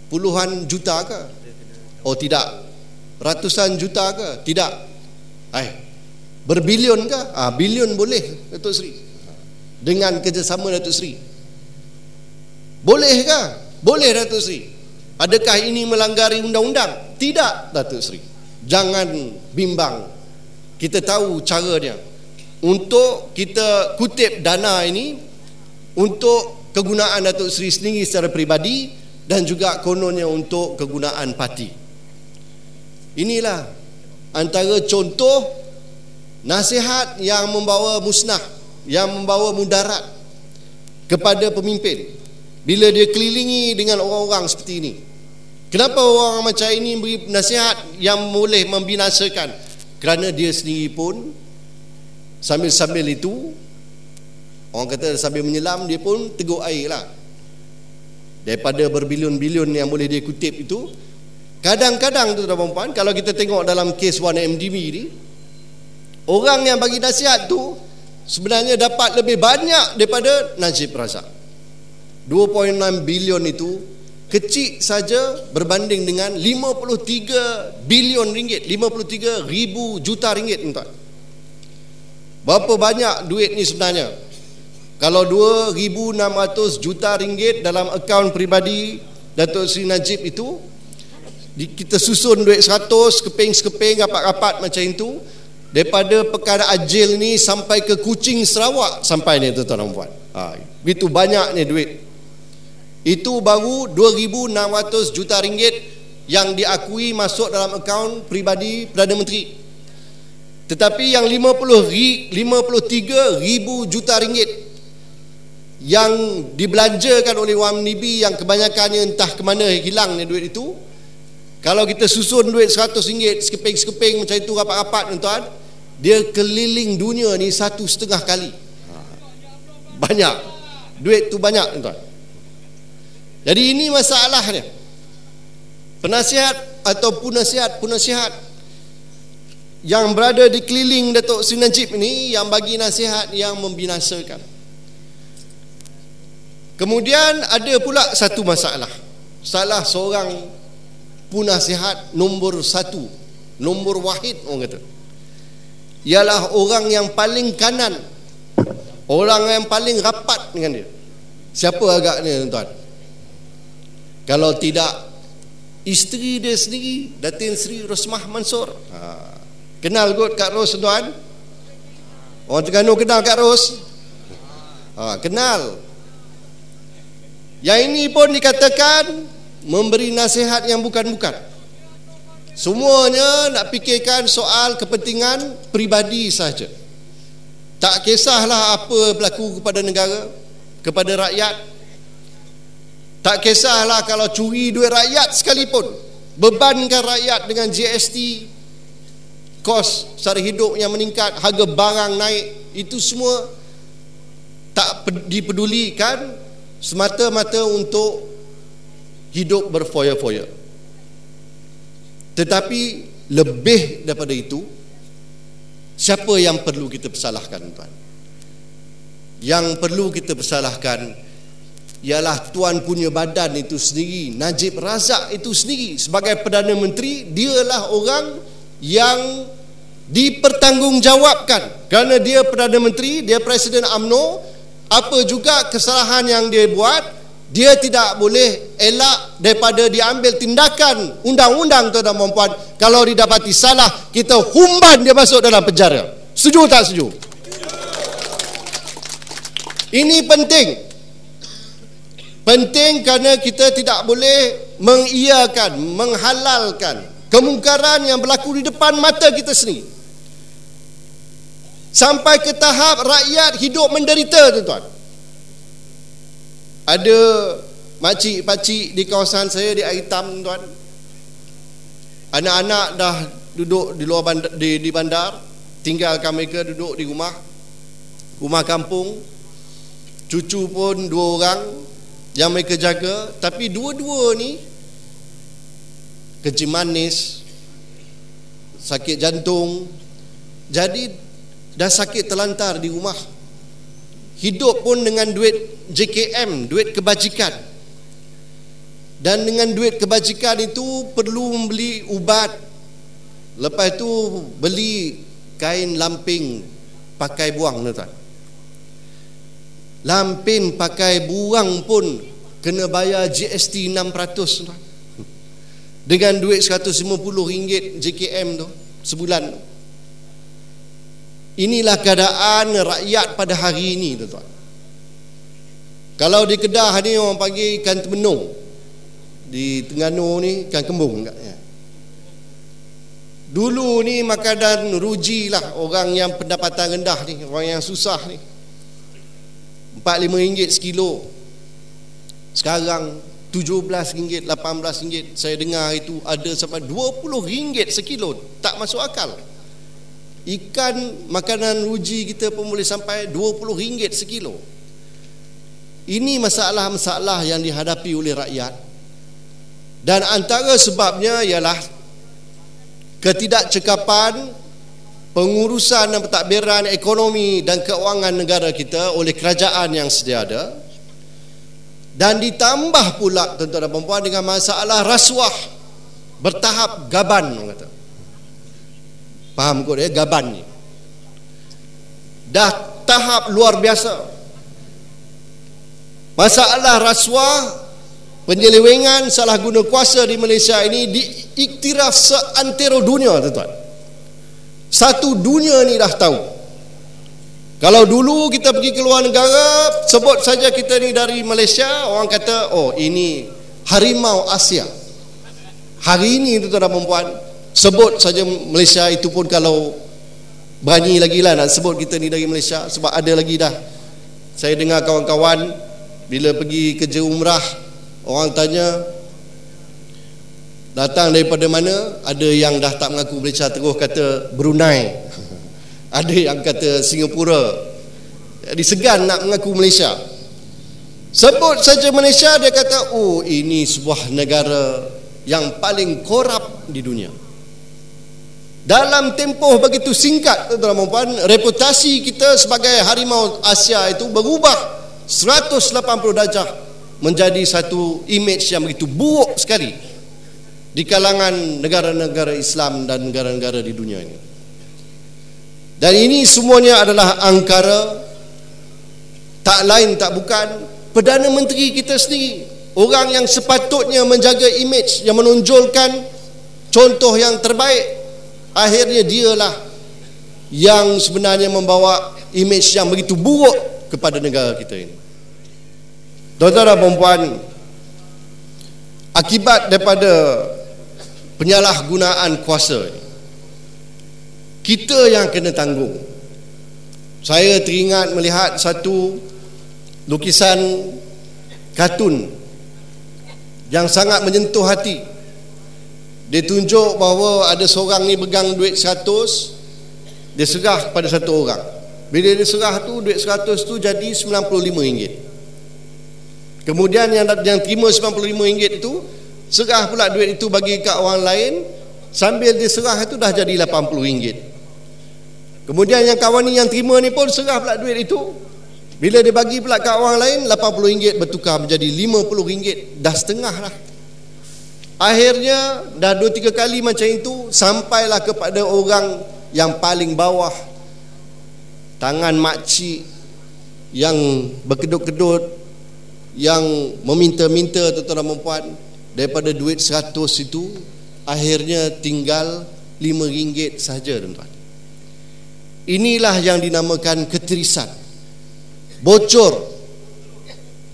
Puluhan juta ke? Oh tidak. Ratusan juta ke? Tidak. Berbilion ke? Bilion boleh, Datuk Seri. Dengan kerjasama Datuk Seri. Boleh ke? Boleh, Datuk Seri. Adakah ini melanggari undang-undang? Tidak, Datuk Seri. Jangan bimbang. Kita tahu caranya. Untuk kita kutip dana ini untuk kegunaan Datuk Seri sendiri secara peribadi dan juga kononnya untuk kegunaan parti. Inilah antara contoh nasihat yang membawa musnah, yang membawa mudarat kepada pemimpin bila dia kelilingi dengan orang-orang seperti ini. Kenapa orang macam ini beri nasihat yang boleh membinasakan? Kerana dia sendiri pun sambil-sambil itu, orang kata sambil menyelam, dia pun teguk air lah. Daripada berbilion-bilion yang boleh dia kutip itu, kadang-kadang tu tuan-tuan puan, kalau kita tengok dalam kes 1MDB ni, orang yang bagi nasihat tu sebenarnya dapat lebih banyak daripada Najib Razak. 2.6 bilion itu kecil saja berbanding dengan 53 bilion ringgit, 53 ribu juta ringgit, tuan. Berapa banyak duit ni sebenarnya? Kalau 2,600 juta ringgit dalam akaun peribadi Datuk Seri Najib itu, kita susun duit 100 sekeping-sekeping rapat-rapat macam itu, daripada Pekan Ajil ni sampai ke Kuching Sarawak sampai ni, tuan-tuan dan puan. Begitu banyaknya duit. Itu baru 2,600 juta ringgit yang diakui masuk dalam akaun peribadi Perdana Menteri. Tetapi yang 53 ribu juta ringgit yang dibelanjakan oleh WAMNIB, yang kebanyakannya entah ke mana hilangnya duit itu, kalau kita susun duit RM100 sekeping-sekeping macam itu rapat-rapat, tuan-tuan, dia keliling dunia ni 1,5 kali. Banyak. Duit tu banyak, tuan-tuan. Jadi ini masalahnya. Penasihat atau penasihat yang berada di keliling Datuk Seri Najib ini yang bagi nasihat yang membinasakan. Kemudian ada pula satu masalah. Salah seorang penasihat nombor 1, nombor wahid orang kata, ialah orang yang paling kanan, orang yang paling rapat dengan dia. Siapa agaknya, tuan-tuan? Kalau tidak isteri dia sendiri, Datin Seri Rosmah Mansor. Kenal kot Kak Ros, tuan? Orang Terengganu kenal Kak Ros? Kenal. Yang ini pun dikatakan memberi nasihat yang bukan-bukan. Semuanya nak fikirkan soal kepentingan peribadi saja. Tak kisahlah apa berlaku kepada negara, kepada rakyat. Tak kisahlah kalau curi duit rakyat sekalipun, bebankan rakyat dengan GST, kos sara hidup yang meningkat, harga barang naik, itu semua tak dipedulikan, semata-mata untuk hidup berfoya-foya. Tetapi lebih daripada itu, siapa yang perlu kita persalahkan, tuan? Yang perlu kita persalahkan ialah tuan punya badan itu sendiri, Najib Razak itu sendiri. Sebagai Perdana Menteri, dialah orang yang dipertanggungjawabkan, kerana dia Perdana Menteri, dia Presiden UMNO. Apa juga kesalahan yang dia buat, dia tidak boleh elak daripada diambil tindakan undang-undang, tuan-tuan dan puan. Kalau didapati salah, kita humban dia masuk dalam penjara. Setuju tak setuju? Ini penting. Penting kerana kita tidak boleh mengiyakan, menghalalkan kemungkaran yang berlaku di depan mata kita sendiri. Sampai ke tahap rakyat hidup menderita, tuan-tuan. Ada makcik-pakcik di kawasan saya di Air Hitam, tuan. Anak-anak dah duduk di luar bandar, di bandar, tinggalkan mereka duduk di rumah kampung. Cucu pun 2 orang yang mereka jaga, tapi dua-dua ni kencing manis, sakit jantung, jadi dah sakit terlantar di rumah. Hidup pun dengan duit JKM, duit kebajikan. Dan dengan duit kebajikan itu perlu membeli ubat. Lepas itu beli kain lamping pakai buang, tuan. Lampin pakai buang pun kena bayar GST 6%, tuan. Dengan duit RM150 JKM tu sebulan. Inilah keadaan rakyat pada hari ini, tuan. Kalau di Kedah ni orang panggil ikan temenung, di Terengganu ni ikan kembung agaknya. Dulu ni makanan ruji lah orang yang pendapatan rendah ni, orang yang susah ni, RM4-5 sekilo. Sekarang RM17, RM18. Saya dengar itu ada sampai RM20 sekilo. Tak masuk akal. Ikan makanan ruji kita pun boleh sampai RM20 sekilo. Ini masalah-masalah yang dihadapi oleh rakyat. Dan antara sebabnya ialah ketidakcekapan pengurusan dan pentadbiran ekonomi dan keuangan negara kita oleh kerajaan yang sedia ada. Dan ditambah pula, tuan-tuan dan puan-puan, dengan masalah rasuah bertahap gaban, orang kata. Faham kot ya, gaban ni dah tahap luar biasa. Masalah rasuah, penyelewengan, salah guna kuasa di Malaysia ini diiktiraf seantero dunia, tuan-tuan. Satu dunia ni dah tahu. Kalau dulu kita pergi ke luar negara, sebut saja kita ni dari Malaysia, orang kata, oh ini harimau Asia. Hari ini, tuan-tuan dan puan, sebut saja Malaysia, itu pun kalau berani lagi lah nak sebut kita ni dari Malaysia. Sebab ada lagi dah, saya dengar kawan-kawan bila pergi kerja umrah, orang tanya datang daripada mana. Ada yang dah tak mengaku Malaysia, terus kata Brunei. Ada yang kata Singapura. Jadi segan nak mengaku Malaysia. Sebut saja Malaysia, dia kata, oh ini sebuah negara yang paling korup di dunia. Dalam tempoh begitu singkat, tuan-tuan dan puan, reputasi kita sebagai harimau Asia itu berubah 180 darjah menjadi satu image yang begitu buruk sekali di kalangan negara-negara Islam dan negara-negara di dunia ini. Dan ini semuanya adalah angkara, tak lain tak bukan, Perdana Menteri kita sendiri, orang yang sepatutnya menjaga image yang menonjolkan contoh yang terbaik, akhirnya dialah yang sebenarnya membawa image yang begitu buruk kepada negara kita ini. Tuan-tuan dan puan-puan, akibat daripada penyalahgunaan kuasa ini, kita yang kena tanggung. Saya teringat melihat satu lukisan kartun yang sangat menyentuh hati. Dia tunjuk bahawa ada seorang ni pegang duit 100, dia serah kepada satu orang. Bila dia serah tu, duit 100 tu jadi RM95. Kemudian yang terima RM95 itu, serah pula duit itu bagi kat orang lain. Sambil dia serah itu dah jadi RM80. Kemudian yang kawan ni yang terima ni pun serah pula duit itu. Bila dia bagi pula kat orang lain, RM80 bertukar menjadi RM50. Dah setengah lah. Akhirnya dah 2-3 kali macam itu, sampailah kepada orang yang paling bawah, tangan makcik yang berkedut-kedut, yang meminta-minta tuan-tuan dan puan, daripada duit 100 itu akhirnya tinggal RM5 saja tuan-tuan. Inilah yang dinamakan ketirisan, bocor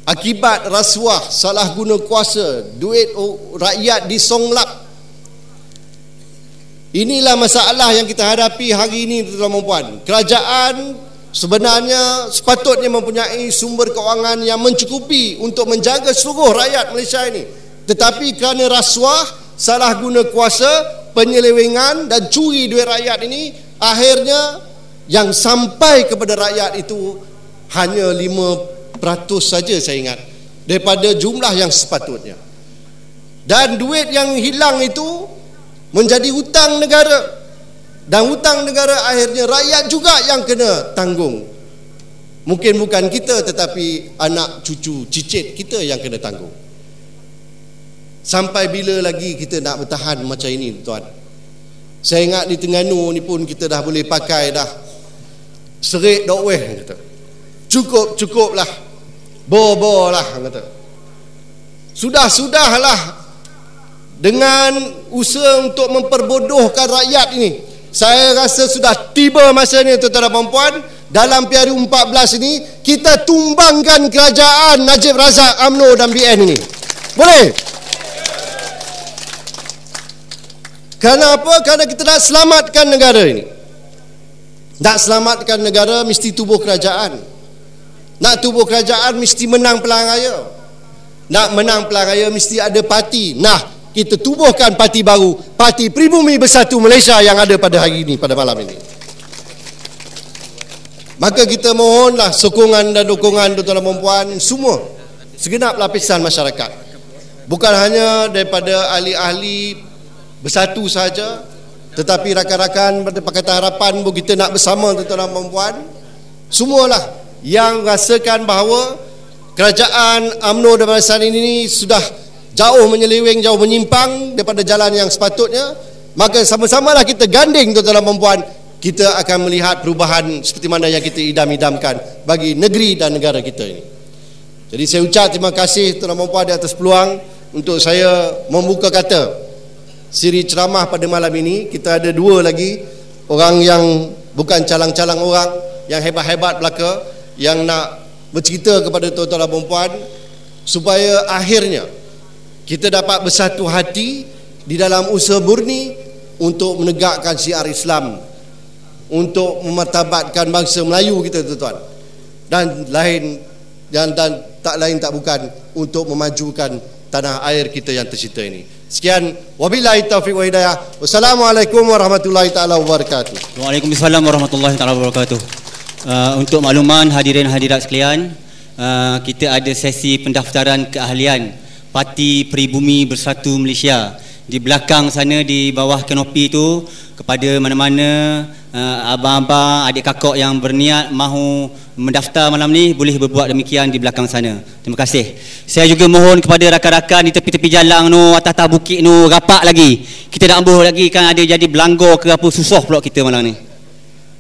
akibat rasuah, salah guna kuasa, duit rakyat disonglap. Inilah masalah yang kita hadapi hari ini tuan-tuan dan puan. Kerajaan sebenarnya sepatutnya mempunyai sumber kewangan yang mencukupi untuk menjaga seluruh rakyat Malaysia ini, tetapi kerana rasuah, salah guna kuasa, penyelewengan dan curi duit rakyat ini, akhirnya yang sampai kepada rakyat itu hanya 5% saja saya ingat daripada jumlah yang sepatutnya. Dan duit yang hilang itu menjadi hutang negara, dan hutang negara akhirnya rakyat juga yang kena tanggung. Mungkin bukan kita, tetapi anak cucu cicit kita yang kena tanggung. Sampai bila lagi kita nak bertahan macam ini tuan? Saya ingat di Terengganu ni pun kita dah boleh pakai dah serik dok weh kata. Cukup lah, bo lah kata. Sudahlah dengan usaha untuk memperbodohkan rakyat ini. Saya rasa sudah tiba masanya tuan-tuan dan puan, dalam PRU 14 ini kita tumbangkan kerajaan Najib Razak, UMNO dan BN ini. Boleh? Kerana apa? Kerana kita nak selamatkan negara ini. Nak selamatkan negara mesti tubuh kerajaan. Nak tubuh kerajaan mesti menang pilihan raya. Nak menang pilihan raya mesti ada parti. Nah, kita tubuhkan parti baru, Parti Pribumi Bersatu Malaysia yang ada pada hari ini, pada malam ini. Maka kita mohonlah sokongan dan dukungan tuan-tuan dan puan semua, segenap lapisan masyarakat. Bukan hanya daripada ahli-ahli Bersatu saja, tetapi rakan-rakan pada Pakatan Harapan pun kita nak bersama tuan-tuan dan puan. Semualah yang rasakan bahawa kerajaan UMNO dan Barisan ini sudah jauh menyeleweng, jauh menyimpang daripada jalan yang sepatutnya, maka sama-samalah kita ganding tuan-tuan dan puan. Kita akan melihat perubahan seperti mana yang kita idam-idamkan bagi negeri dan negara kita ini. Jadi saya ucap terima kasih tuan-tuan dan puan di atas peluang untuk saya membuka kata siri ceramah pada malam ini. Kita ada dua lagi orang yang bukan calang-calang orang, yang hebat-hebat belaka, yang nak bercerita kepada tuan-tuan dan puan supaya akhirnya kita dapat bersatu hati di dalam usaha murni untuk menegakkan syiar Islam, untuk memartabatkan bangsa Melayu kita tuan-tuan, dan tak lain tak bukan untuk memajukan tanah air kita yang tercinta ini. Sekian, wabillahi taufiq wa hidayah. Wassalamualaikum warahmatullahi taala wabarakatuh. Waalaikumsalam warahmatullahi taala wabarakatuh. Untuk makluman hadirin hadirat sekalian, kita ada sesi pendaftaran keahlian Parti Pribumi Bersatu Malaysia. Di belakang sana, di bawah kanopi itu, kepada mana-mana abang-abang, adik kakak yang berniat mahu mendaftar malam ni, boleh berbuat demikian di belakang sana. Terima kasih. Saya juga mohon kepada rakan-rakan di tepi-tepi jalan tu, atas-atas bukit tu, rapat lagi. Kita nak ambuh lagi, kan ada jadi belanggar ke apa, susah pula kita malam ni.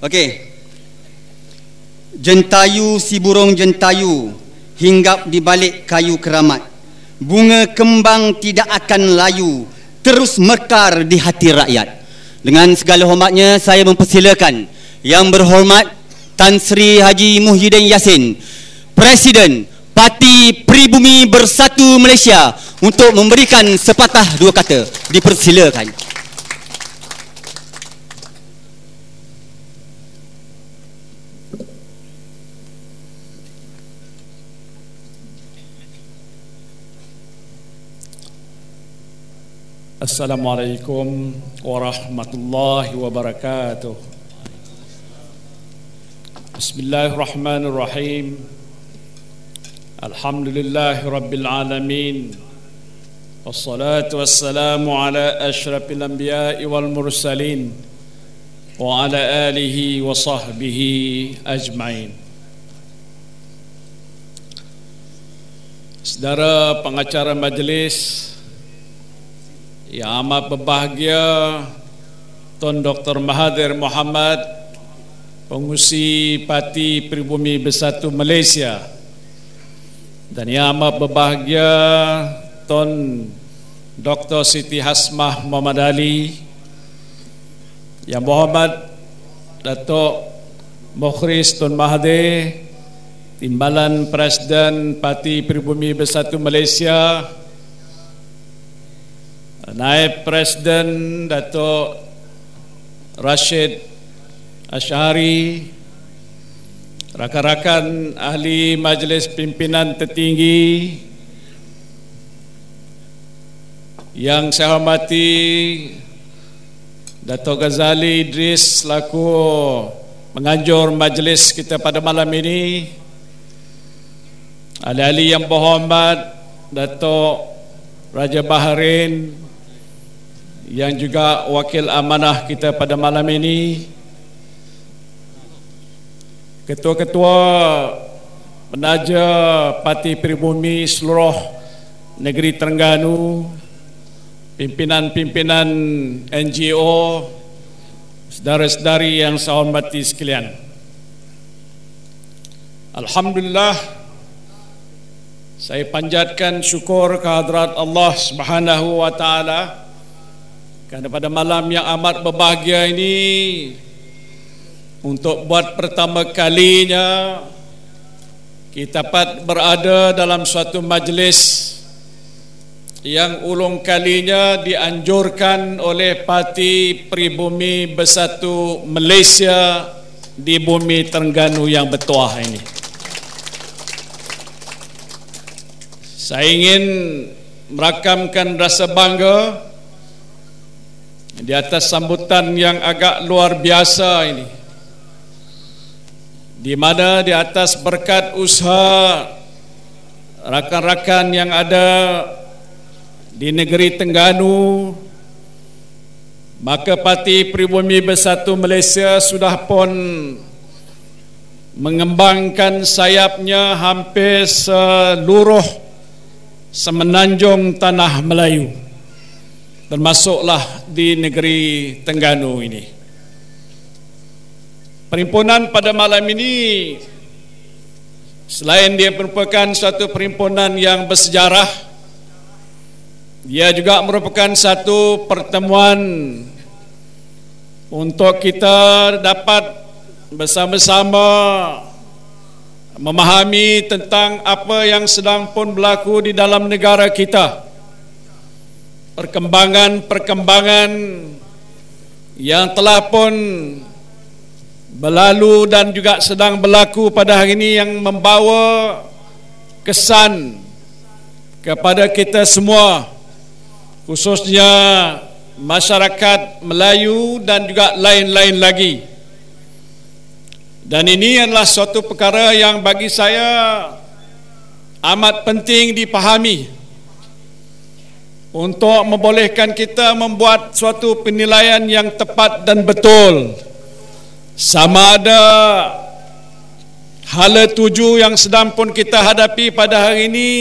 Okey. Jentayu si burung jentayu hinggap di balik kayu keramat. Bunga kembang tidak akan layu, terus mekar di hati rakyat. Dengan segala hormatnya, saya mempersilakan Yang Berhormat Tan Sri Haji Muhyiddin Yassin, Presiden Parti Pribumi Bersatu Malaysia, untuk memberikan sepatah dua kata. Dipersilakan. Assalamualaikum warahmatullahi wabarakatuh. Bismillahirrahmanirrahim. Alhamdulillahi rabbil alamin. Wassalatu wassalamu ala asyrafil anbiya'i wal mursalin wa ala alihi wa sahbihi ajma'in. Saudara pengacara majlis yang amat berbahagia, Tuan Dr. Mahathir Mohamad, pengurusi Parti Pribumi Bersatu Malaysia, dan yang amat berbahagia Tun Dr. Siti Hasmah Muhammad Ali, Yang Berhormat Datuk Mukhris Tun Mahathir, Timbalan Presiden Parti Pribumi Bersatu Malaysia, Naib Presiden Datuk Rashid Ashari, rakan-rakan ahli Majlis Pimpinan Tertinggi yang saya hormati Datuk Ghazali Idris selaku penganjur majlis kita pada malam ini, ahli-ahli yang berhormat Datuk Raja Bahrain yang juga wakil amanah kita pada malam ini, ketua-ketua penaja Parti Pribumi seluruh negeri Terengganu, pimpinan-pimpinan NGO, saudara-saudari yang saya hormati sekalian. Alhamdulillah, saya panjatkan syukur kehadrat Allah Subhanahu wa taala kerana pada malam yang amat berbahagia ini, untuk buat pertama kalinya kita dapat berada dalam suatu majlis yang ulung kalinya dianjurkan oleh Parti Pribumi Bersatu Malaysia di bumi Terengganu yang bertuah ini. Saya ingin merakamkan rasa bangga di atas sambutan yang agak luar biasa ini, di mana di atas berkat usaha rakan-rakan yang ada di negeri Terengganu, maka Parti Pribumi Bersatu Malaysia sudah pun mengembangkan sayapnya hampir seluruh semenanjung tanah Melayu, termasuklah di negeri Terengganu ini. Perhimpunan pada malam ini, selain dia merupakan satu perhimpunan yang bersejarah, dia juga merupakan satu pertemuan untuk kita dapat bersama-sama memahami tentang apa yang sedang pun berlaku di dalam negara kita, perkembangan-perkembangan yang telah pun berlalu dan juga sedang berlaku pada hari ini, yang membawa kesan kepada kita semua, khususnya masyarakat Melayu dan juga lain-lain lagi. Dan ini adalah suatu perkara yang bagi saya amat penting dipahami untuk membolehkan kita membuat suatu penilaian yang tepat dan betul, sama ada hala tuju yang sedang pun kita hadapi pada hari ini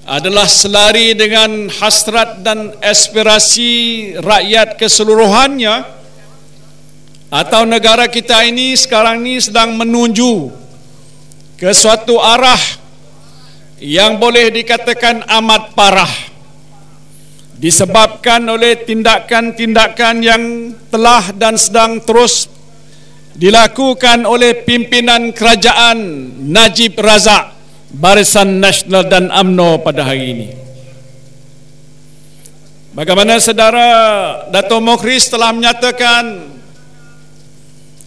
adalah selari dengan hasrat dan aspirasi rakyat keseluruhannya, atau negara kita ini sekarang ini sedang menuju ke suatu arah yang boleh dikatakan amat parah, disebabkan oleh tindakan-tindakan yang telah dan sedang terus dilakukan oleh pimpinan kerajaan Najib Razak, Barisan Nasional dan UMNO pada hari ini. Bagaimana saudara Datuk Mukhris telah menyatakan,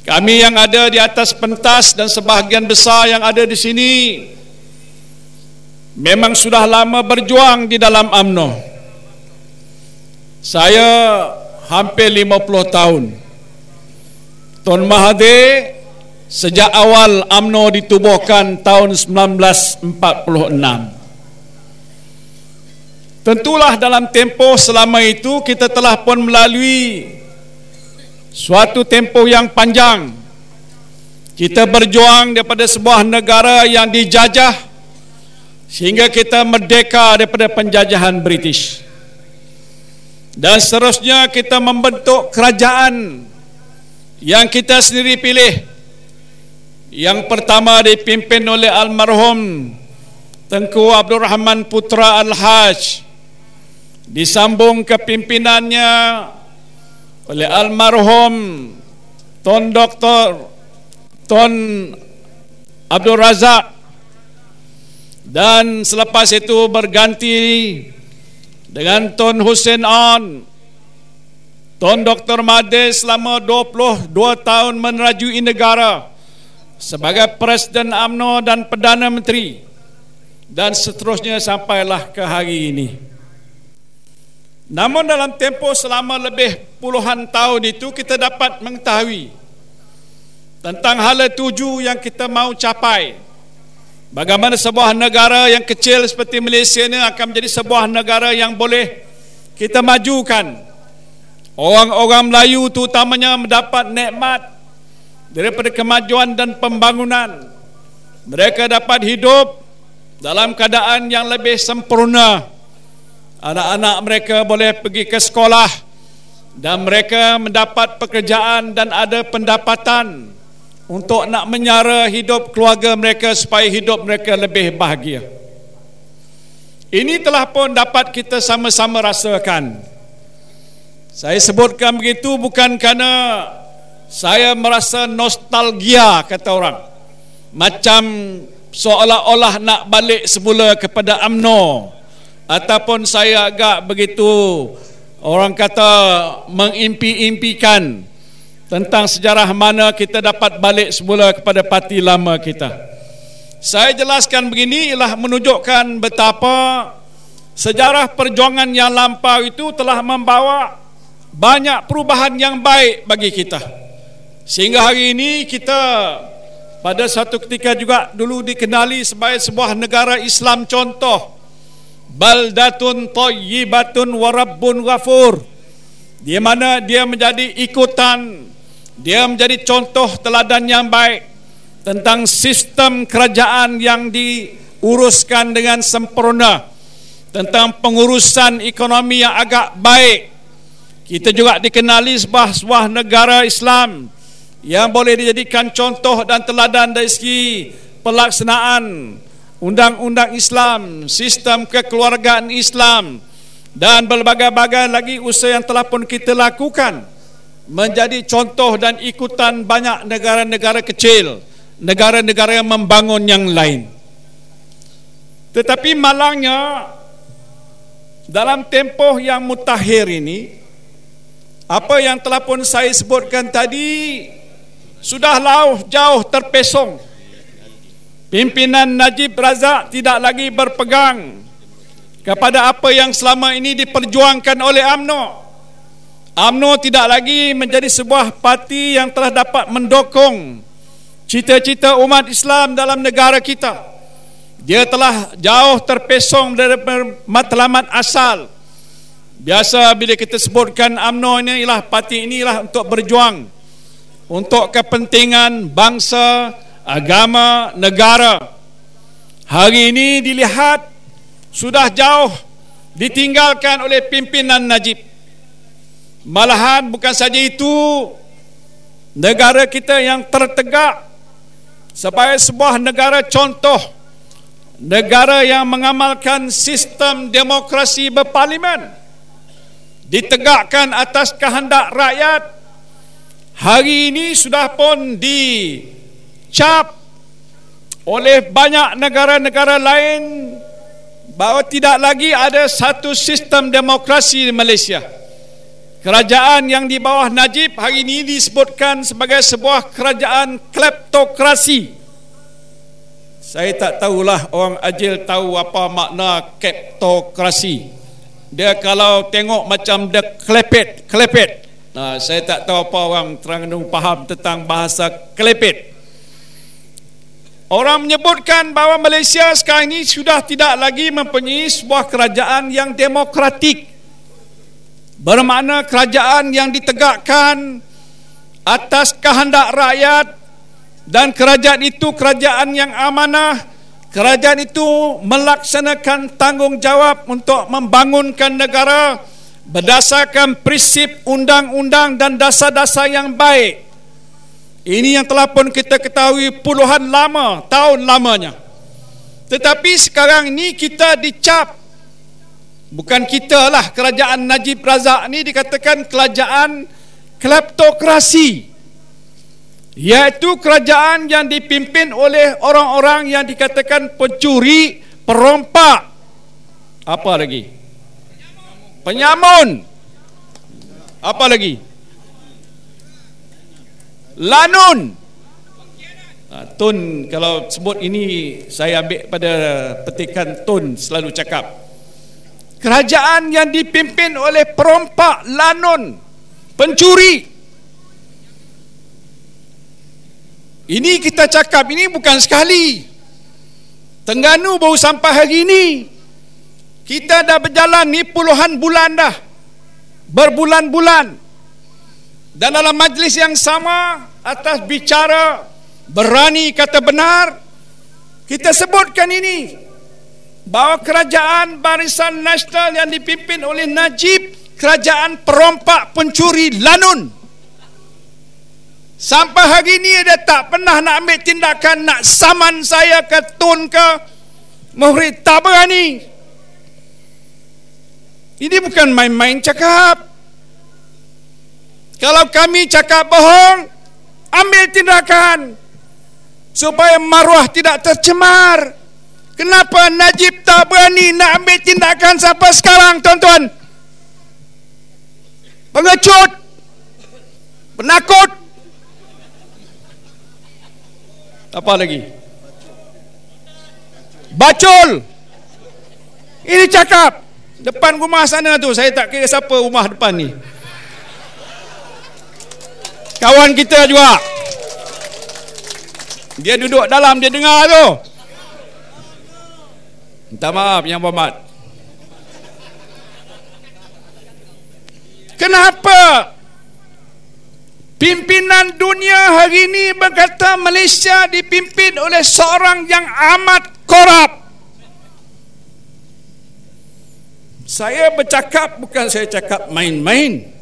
kami yang ada di atas pentas dan sebahagian besar yang ada di sini memang sudah lama berjuang di dalam UMNO. Saya hampir 50 tahun. Tun Mahathir sejak awal UMNO ditubuhkan tahun 1946. Tentulah dalam tempoh selama itu kita telah pun melalui suatu tempoh yang panjang. Kita berjuang daripada sebuah negara yang dijajah sehingga kita merdeka daripada penjajahan British. Dan seterusnya kita membentuk kerajaan yang kita sendiri pilih. Yang pertama dipimpin oleh almarhum Tengku Abdul Rahman Putra Al-Haj, disambung kepimpinannya oleh almarhum Tun Dr. Tun Abdul Razak, dan selepas itu berganti dengan Tun Hussein On, Tun Dr. Mahathir selama 22 tahun menerajui negara sebagai Presiden UMNO dan Perdana Menteri, dan seterusnya sampailah ke hari ini. Namun dalam tempoh selama lebih puluhan tahun itu, kita dapat mengetahui tentang hala tuju yang kita mahu capai. Bagaimana sebuah negara yang kecil seperti Malaysia ini akan menjadi sebuah negara yang boleh kita majukan. Orang-orang Melayu terutamanya mendapat nikmat daripada kemajuan dan pembangunan. Mereka dapat hidup dalam keadaan yang lebih sempurna. Anak-anak mereka boleh pergi ke sekolah dan mereka mendapat pekerjaan dan ada pendapatan untuk nak menyara hidup keluarga mereka supaya hidup mereka lebih bahagia. Ini telah pun dapat kita sama-sama rasakan. Saya sebutkan begitu bukan kerana saya merasa nostalgia, kata orang, macam seolah-olah nak balik semula kepada UMNO, ataupun saya agak begitu, orang kata, mengimpi-impikan tentang sejarah mana kita dapat balik semula kepada parti lama kita. Saya jelaskan begini ialah menunjukkan betapa sejarah perjuangan yang lampau itu telah membawa banyak perubahan yang baik bagi kita, sehingga hari ini kita pada satu ketika juga dulu dikenali sebagai sebuah negara Islam contoh, baldatun thayyibatun wa rabbun ghafur, di mana dia menjadi ikutan, dia menjadi contoh teladan yang baik tentang sistem kerajaan yang diuruskan dengan sempurna, tentang pengurusan ekonomi yang agak baik. Kita juga dikenali sebuah negara Islam yang boleh dijadikan contoh dan teladan dari segi pelaksanaan undang-undang Islam, sistem kekeluargaan Islam, dan berbagai-bagai lagi usaha yang telah pun kita lakukan menjadi contoh dan ikutan banyak negara-negara kecil, negara-negara yang membangun yang lain. Tetapi malangnya dalam tempoh yang mutakhir ini, apa yang telah pun saya sebutkan tadi sudah jauh terpesong. Pimpinan Najib Razak tidak lagi berpegang kepada apa yang selama ini diperjuangkan oleh UMNO. UMNO tidak lagi menjadi sebuah parti yang telah dapat mendukung cita-cita umat Islam dalam negara kita. Dia telah jauh terpesong dari matlamat asal. Biasa bila kita sebutkan UMNO ini ialah parti inilah untuk berjuang untuk kepentingan bangsa, agama, negara. Hari ini dilihat sudah jauh ditinggalkan oleh pimpinan Najib. Malahan bukan saja itu, negara kita yang tertegak sebagai sebuah negara contoh, negara yang mengamalkan sistem demokrasi berparlimen, ditegakkan atas kehendak rakyat, hari ini sudah pun dicap oleh banyak negara-negara lain bahawa tidak lagi ada satu sistem demokrasi di Malaysia. Kerajaan yang di bawah Najib hari ini disebutkan sebagai sebuah kerajaan kleptokrasi. Saya tak tahulah orang Ajil tahu apa makna kleptokrasi. Dia kalau tengok macam dia klepet. Nah, saya tak tahu apa orang Terengganu faham tentang bahasa klepet. Orang menyebutkan bahawa Malaysia sekarang ini sudah tidak lagi mempunyai sebuah kerajaan yang demokratik, bermakna kerajaan yang ditegakkan atas kehendak rakyat, dan kerajaan itu kerajaan yang amanah. Kerajaan itu melaksanakan tanggungjawab untuk membangunkan negara berdasarkan prinsip undang-undang dan dasar-dasar yang baik. Ini yang telah pun kita ketahui puluhan tahun lamanya. Tetapi sekarang ni kita dicap, bukan kita lah, kerajaan Najib Razak ni dikatakan kerajaan kleptokrasi, iaitu kerajaan yang dipimpin oleh orang-orang yang dikatakan pencuri, perompak, apa lagi? Penyamun, apa lagi? Lanun. Tun, kalau sebut ini saya ambil pada petikan Tun selalu cakap. Kerajaan yang dipimpin oleh perompak, lanun, pencuri. Ini kita cakap ini bukan sekali. Terengganu baru sampai hari ini. Kita dah berjalan ni puluhan bulan dah. Berbulan-bulan. Dan dalam majlis yang sama, atas bicara berani kata benar, kita sebutkan ini, bahawa kerajaan Barisan Nasional yang dipimpin oleh Najib, kerajaan perompak, pencuri, lanun. Sampai hari ini dia tak pernah nak ambil tindakan, nak saman saya ke Tun ke Muhrid, tak berani. Ini bukan main-main cakap. Kalau kami cakap bohong, ambil tindakan supaya maruah tidak tercemar. Kenapa Najib tak berani nak ambil tindakan sampai sekarang, tuan-tuan? Pengecut, penakut, apa lagi? Bacul. Ini cakap depan rumah sana tu, saya tak kira siapa rumah depan ni, kawan kita juga. Dia duduk dalam, dia dengar tu. Minta maaf Yang Berhormat. Kenapa pimpinan dunia hari ini berkata Malaysia dipimpin oleh seorang yang amat korup? Saya bercakap, bukan saya cakap main-main.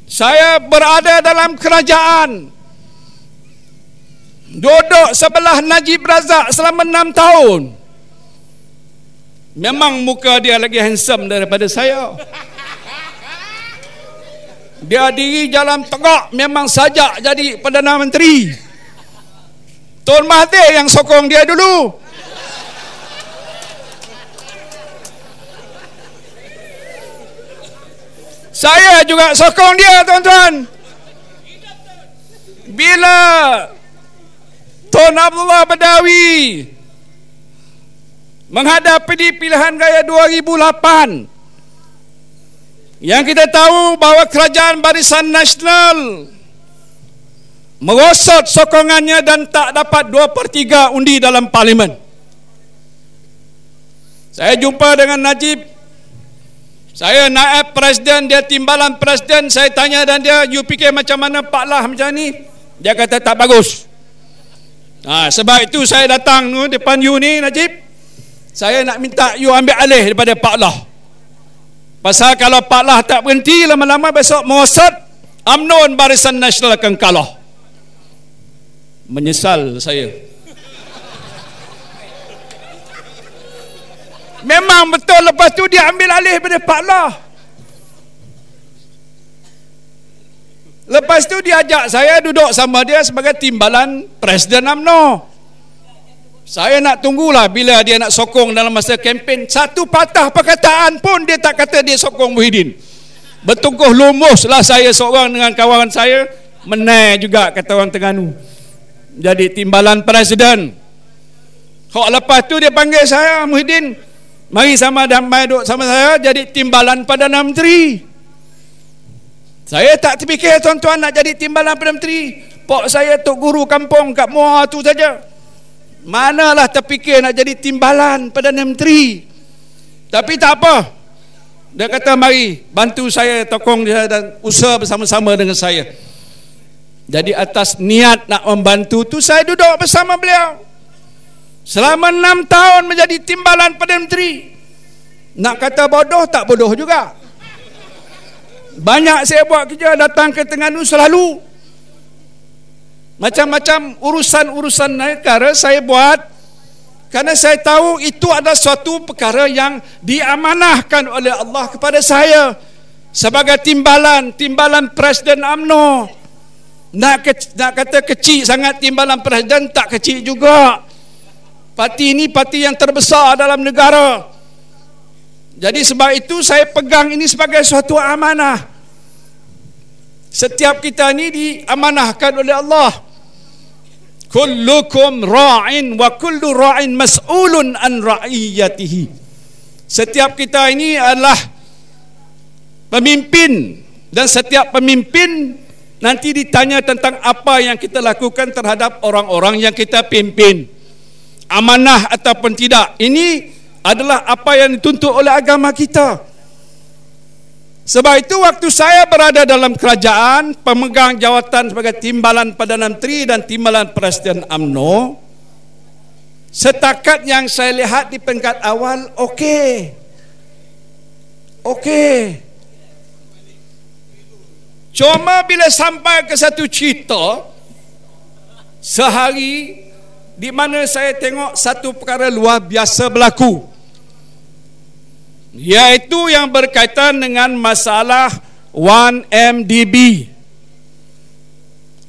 Saya berada dalam kerajaan, duduk sebelah Najib Razak selama 6 tahun. Memang muka dia lagi handsome daripada saya. Dia diri jalan tegak, memang sajak jadi Perdana Menteri. Tun Mahathir yang sokong dia dulu. Saya juga sokong dia, tuan-tuan. Bila Tun Abdullah Badawi menghadapi di pilihan raya 2008, yang kita tahu bahawa kerajaan Barisan Nasional merosot sokongannya dan tak dapat 2/3 undi dalam parlimen. Saya jumpa dengan Najib. Saya naib presiden, dia timbalan presiden. Saya tanya dan dia, you fikir macam mana Pak Lah macam ni? Dia kata tak bagus. Sebab itu saya datang depan you ni, Najib. Saya nak minta you ambil alih daripada Pak Lah. Pasal kalau Pak Lah tak berhenti, lama-lama besok merosot, UMNO Barisan Nasional akan kalah. Menyesal saya. Memang betul, lepas tu dia ambil alih daripada Pak Lah. Lepas tu dia ajak saya duduk sama dia sebagai timbalan Presiden UMNO. Saya nak tunggulah bila dia nak sokong dalam masa kempen. Satu patah perkataan pun dia tak kata dia sokong Muhyiddin. Bertungkuh lumuslah saya seorang dengan kawan saya. Menai juga kata orang Terengganu, jadi timbalan Presiden. Kok lepas tu dia panggil saya, Muhyiddin, mari sama damai duduk sama saya jadi timbalan Perdana Menteri. Saya tak terfikir, tuan-tuan, nak jadi timbalan Perdana Menteri. Pok saya tok guru kampung kat Muar tu saja. Manalah terfikir nak jadi timbalan Perdana Menteri. Tapi tak apa. Dia kata mari bantu saya, tokong dia dan usaha bersama-sama dengan saya. Jadi atas niat nak membantu tu saya duduk bersama beliau. Selama 6 tahun menjadi timbalan Perdana Menteri. Nak kata bodoh, tak bodoh juga. Banyak saya buat kerja, datang ke Terengganu selalu. Macam-macam urusan-urusan negara saya buat kerana saya tahu itu adalah suatu perkara yang diamanahkan oleh Allah kepada saya sebagai timbalan Presiden UMNO. Nak kata kecil sangat timbalan Presiden, tak kecil juga. Parti ini parti yang terbesar dalam negara. Jadi sebab itu saya pegang ini sebagai suatu amanah. Setiap kita ini diamanahkan oleh Allah. Kullukum ra'in wa kullu ra'in mas'ulun an ra'iyatihi. Setiap kita ini adalah pemimpin, dan setiap pemimpin nanti ditanya tentang apa yang kita lakukan terhadap orang-orang yang kita pimpin. Amanah ataupun tidak. Ini adalah apa yang dituntut oleh agama kita. Sebab itu waktu saya berada dalam kerajaan, pemegang jawatan sebagai timbalan Perdana Menteri dan timbalan Presiden UMNO, setakat yang saya lihat di peringkat awal, okey. Cuma bila sampai ke satu cerita sehari di mana saya tengok satu perkara luar biasa berlaku, iaitu yang berkaitan dengan masalah 1MDB.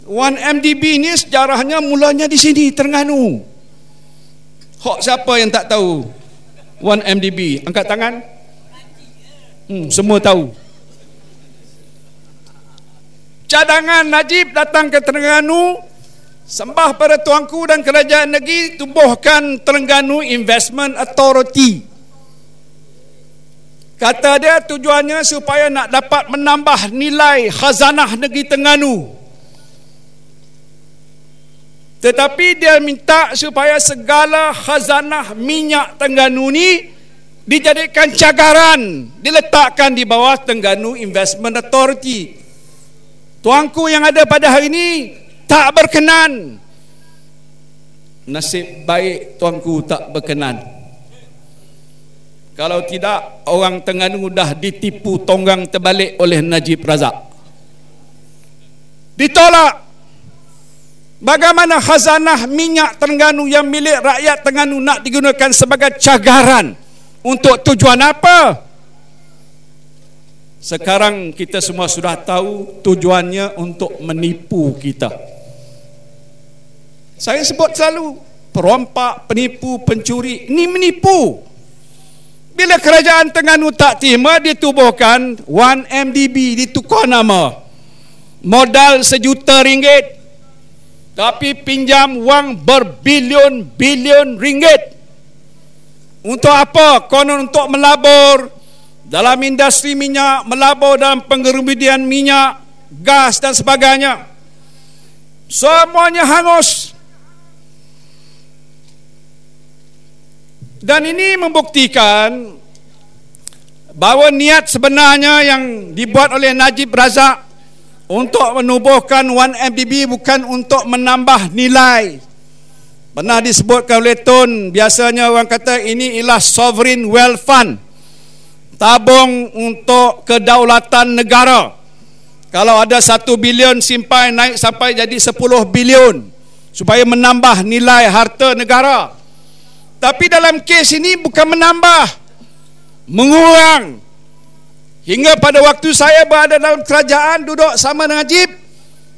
1MDB ini sejarahnya mulanya di sini, Terengganu. Hok siapa yang tak tahu 1MDB? Angkat tangan. Semua tahu. Cadangan Najib datang ke Terengganu, sembah pada tuanku dan kerajaan negeri, tubuhkan Terengganu Investment Authority. Kata dia tujuannya supaya nak dapat menambah nilai khazanah negeri Terengganu. Tetapi dia minta supaya segala khazanah minyak Terengganu ni dijadikan cagaran, diletakkan di bawah Terengganu Investment Authority. Tuanku yang ada pada hari ini tak berkenan. Nasib baik tuanku tak berkenan. Kalau tidak, orang Terengganu dah ditipu tonggang terbalik oleh Najib Razak. Ditolak. Bagaimana khazanah minyak Terengganu yang milik rakyat Terengganu nak digunakan sebagai cagaran? Untuk tujuan apa? Sekarang kita semua sudah tahu tujuannya untuk menipu kita. Saya sebut selalu, perompak, penipu, pencuri, ini menipu. Bila kerajaan Terengganu tak terima, ditubuhkan 1MDB, ditukar nama. Modal RM1 juta, tapi pinjam wang berbilion-bilion ringgit. Untuk apa? Konon untuk melabur dalam industri minyak, melabur dalam pengerumidian minyak, gas dan sebagainya. Semuanya hangus. Dan ini membuktikan bahawa niat sebenarnya yang dibuat oleh Najib Razak untuk menubuhkan 1MDB bukan untuk menambah nilai. Pernah disebutkan oleh Tun, biasanya orang kata ini ialah sovereign wealth fund, tabung untuk kedaulatan negara. Kalau ada 1 bilion simpan naik sampai jadi 10 bilion supaya menambah nilai harta negara. Tapi dalam kes ini bukan menambah, mengurang. Hingga pada waktu saya berada dalam kerajaan duduk sama dengan Najib,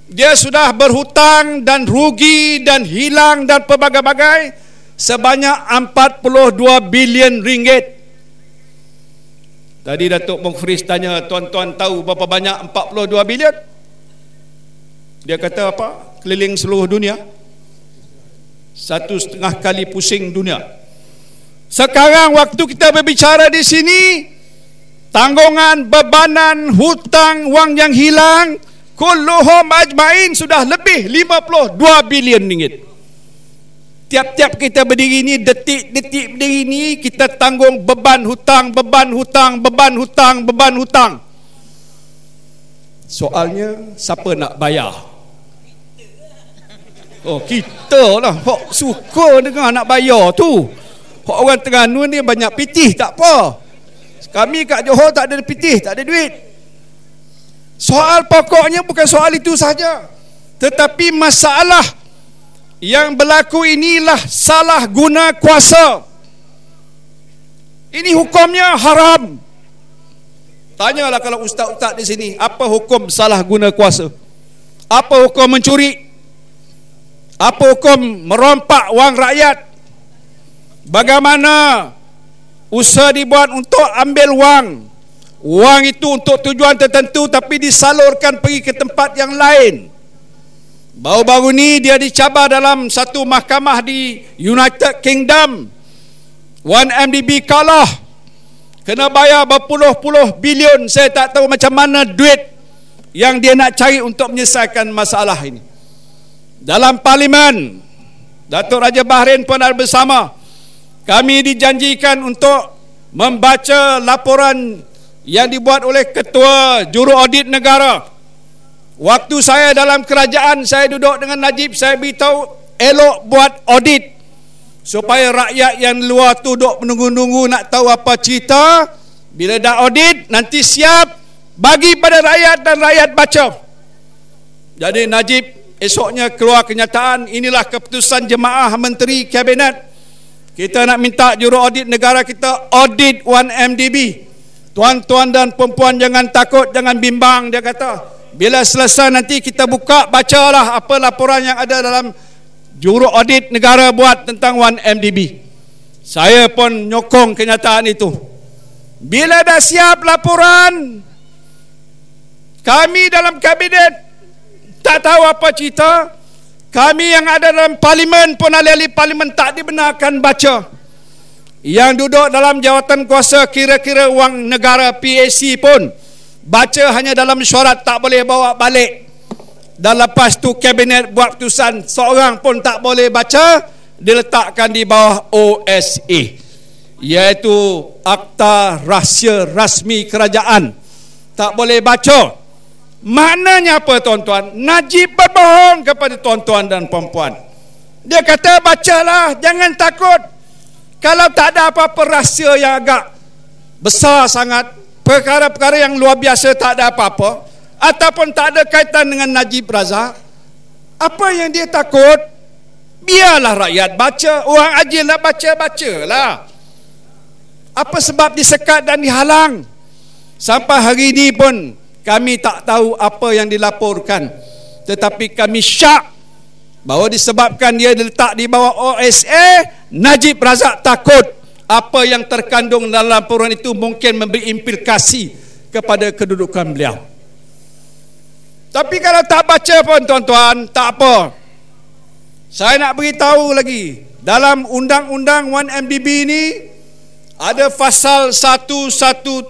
dia sudah berhutang dan rugi dan hilang dan pelbagai-bagai sebanyak 42 bilion ringgit. Tadi Datuk Mukhriz tanya, tuan-tuan tahu berapa banyak 42 bilion? Dia kata apa? Keliling seluruh dunia. 1,5 kali pusing dunia. Sekarang waktu kita berbicara di sini, tanggungan, bebanan, hutang, wang yang hilang, kulluhum ajmain sudah lebih 52 bilion ringgit. Tiap-tiap kita berdiri ni, detik-detik berdiri ni, kita tanggung beban hutang, beban hutang, beban hutang, beban hutang. Soalnya, siapa nak bayar? Oh, kita lah. Hok suka dengar nak bayar tu. Hok orang Terengganu ni banyak pitih, tak apa. Kami kat Johor tak ada pitih, tak ada duit. Soal pokoknya bukan soal itu saja. Tetapi masalah yang berlaku inilah salah guna kuasa. Ini hukumnya haram. Tanyalah kalau ustaz-ustaz di sini, apa hukum salah guna kuasa? Apa hukum mencuri? Apa hukum merompak wang rakyat? Bagaimana usaha dibuat untuk ambil wang? Wang itu untuk tujuan tertentu tapi disalurkan pergi ke tempat yang lain. Baru-baru ni dia dicabar dalam satu mahkamah di United Kingdom. 1MDB kalah. Kena bayar berpuluh-puluh bilion. Saya tak tahu macam mana duit yang dia nak cari untuk menyelesaikan masalah ini. Dalam parlimen, Datuk Raja Bahrain pun ada bersama. Kami dijanjikan untuk membaca laporan yang dibuat oleh Ketua Juru Audit Negara. Waktu saya dalam kerajaan, saya duduk dengan Najib, saya beritahu elok buat audit supaya rakyat yang luar tu duduk menunggu-nunggu nak tahu apa cerita. Bila dah audit, nanti siap bagi pada rakyat dan rakyat baca. Jadi Najib esoknya keluar kenyataan, inilah keputusan jemaah menteri kabinet. Kita nak minta Juru Audit Negara kita audit 1MDB. Tuan-tuan dan perempuan jangan takut, jangan bimbang, dia kata. Bila selesai nanti kita buka, bacalah apa laporan yang ada dalam Juru Audit Negara buat tentang 1MDB. Saya pun nyokong kenyataan itu. Bila dah siap laporan, kami dalam kabinet tak tahu apa cerita. Kami yang ada dalam parlimen pun ahli-ahli parlimen tak dibenarkan baca. Yang duduk dalam jawatan kuasa kira-kira wang negara PAC pun baca hanya dalam mesyuarat, tak boleh bawa balik. Dan lepas tu kabinet buat keputusan, seorang pun tak boleh baca, diletakkan di bawah OSA, iaitu Akta Rahsia Rasmi Kerajaan. Tak boleh baca. Maknanya apa tuan-tuan? Najib berbohong kepada tuan-tuan dan perempuan. Dia kata bacalah, jangan takut. Kalau tak ada apa-apa rahsia yang agak besar sangat, perkara-perkara yang luar biasa tak ada apa-apa, ataupun tak ada kaitan dengan Najib Razak, apa yang dia takut? Biarlah rakyat baca. Orang ajil nak baca-bacalah. Apa sebab disekat dan dihalang? Sampai hari ini pun kami tak tahu apa yang dilaporkan. Tetapi kami syak bahawa disebabkan dia diletak di bawah OSA, Najib Razak takut apa yang terkandung dalam laporan itu mungkin memberi implikasi kepada kedudukan beliau. Tapi kalau tak baca pun tuan-tuan, tak apa. Saya nak beritahu lagi, dalam undang-undang 1MDB ini ada pasal 117.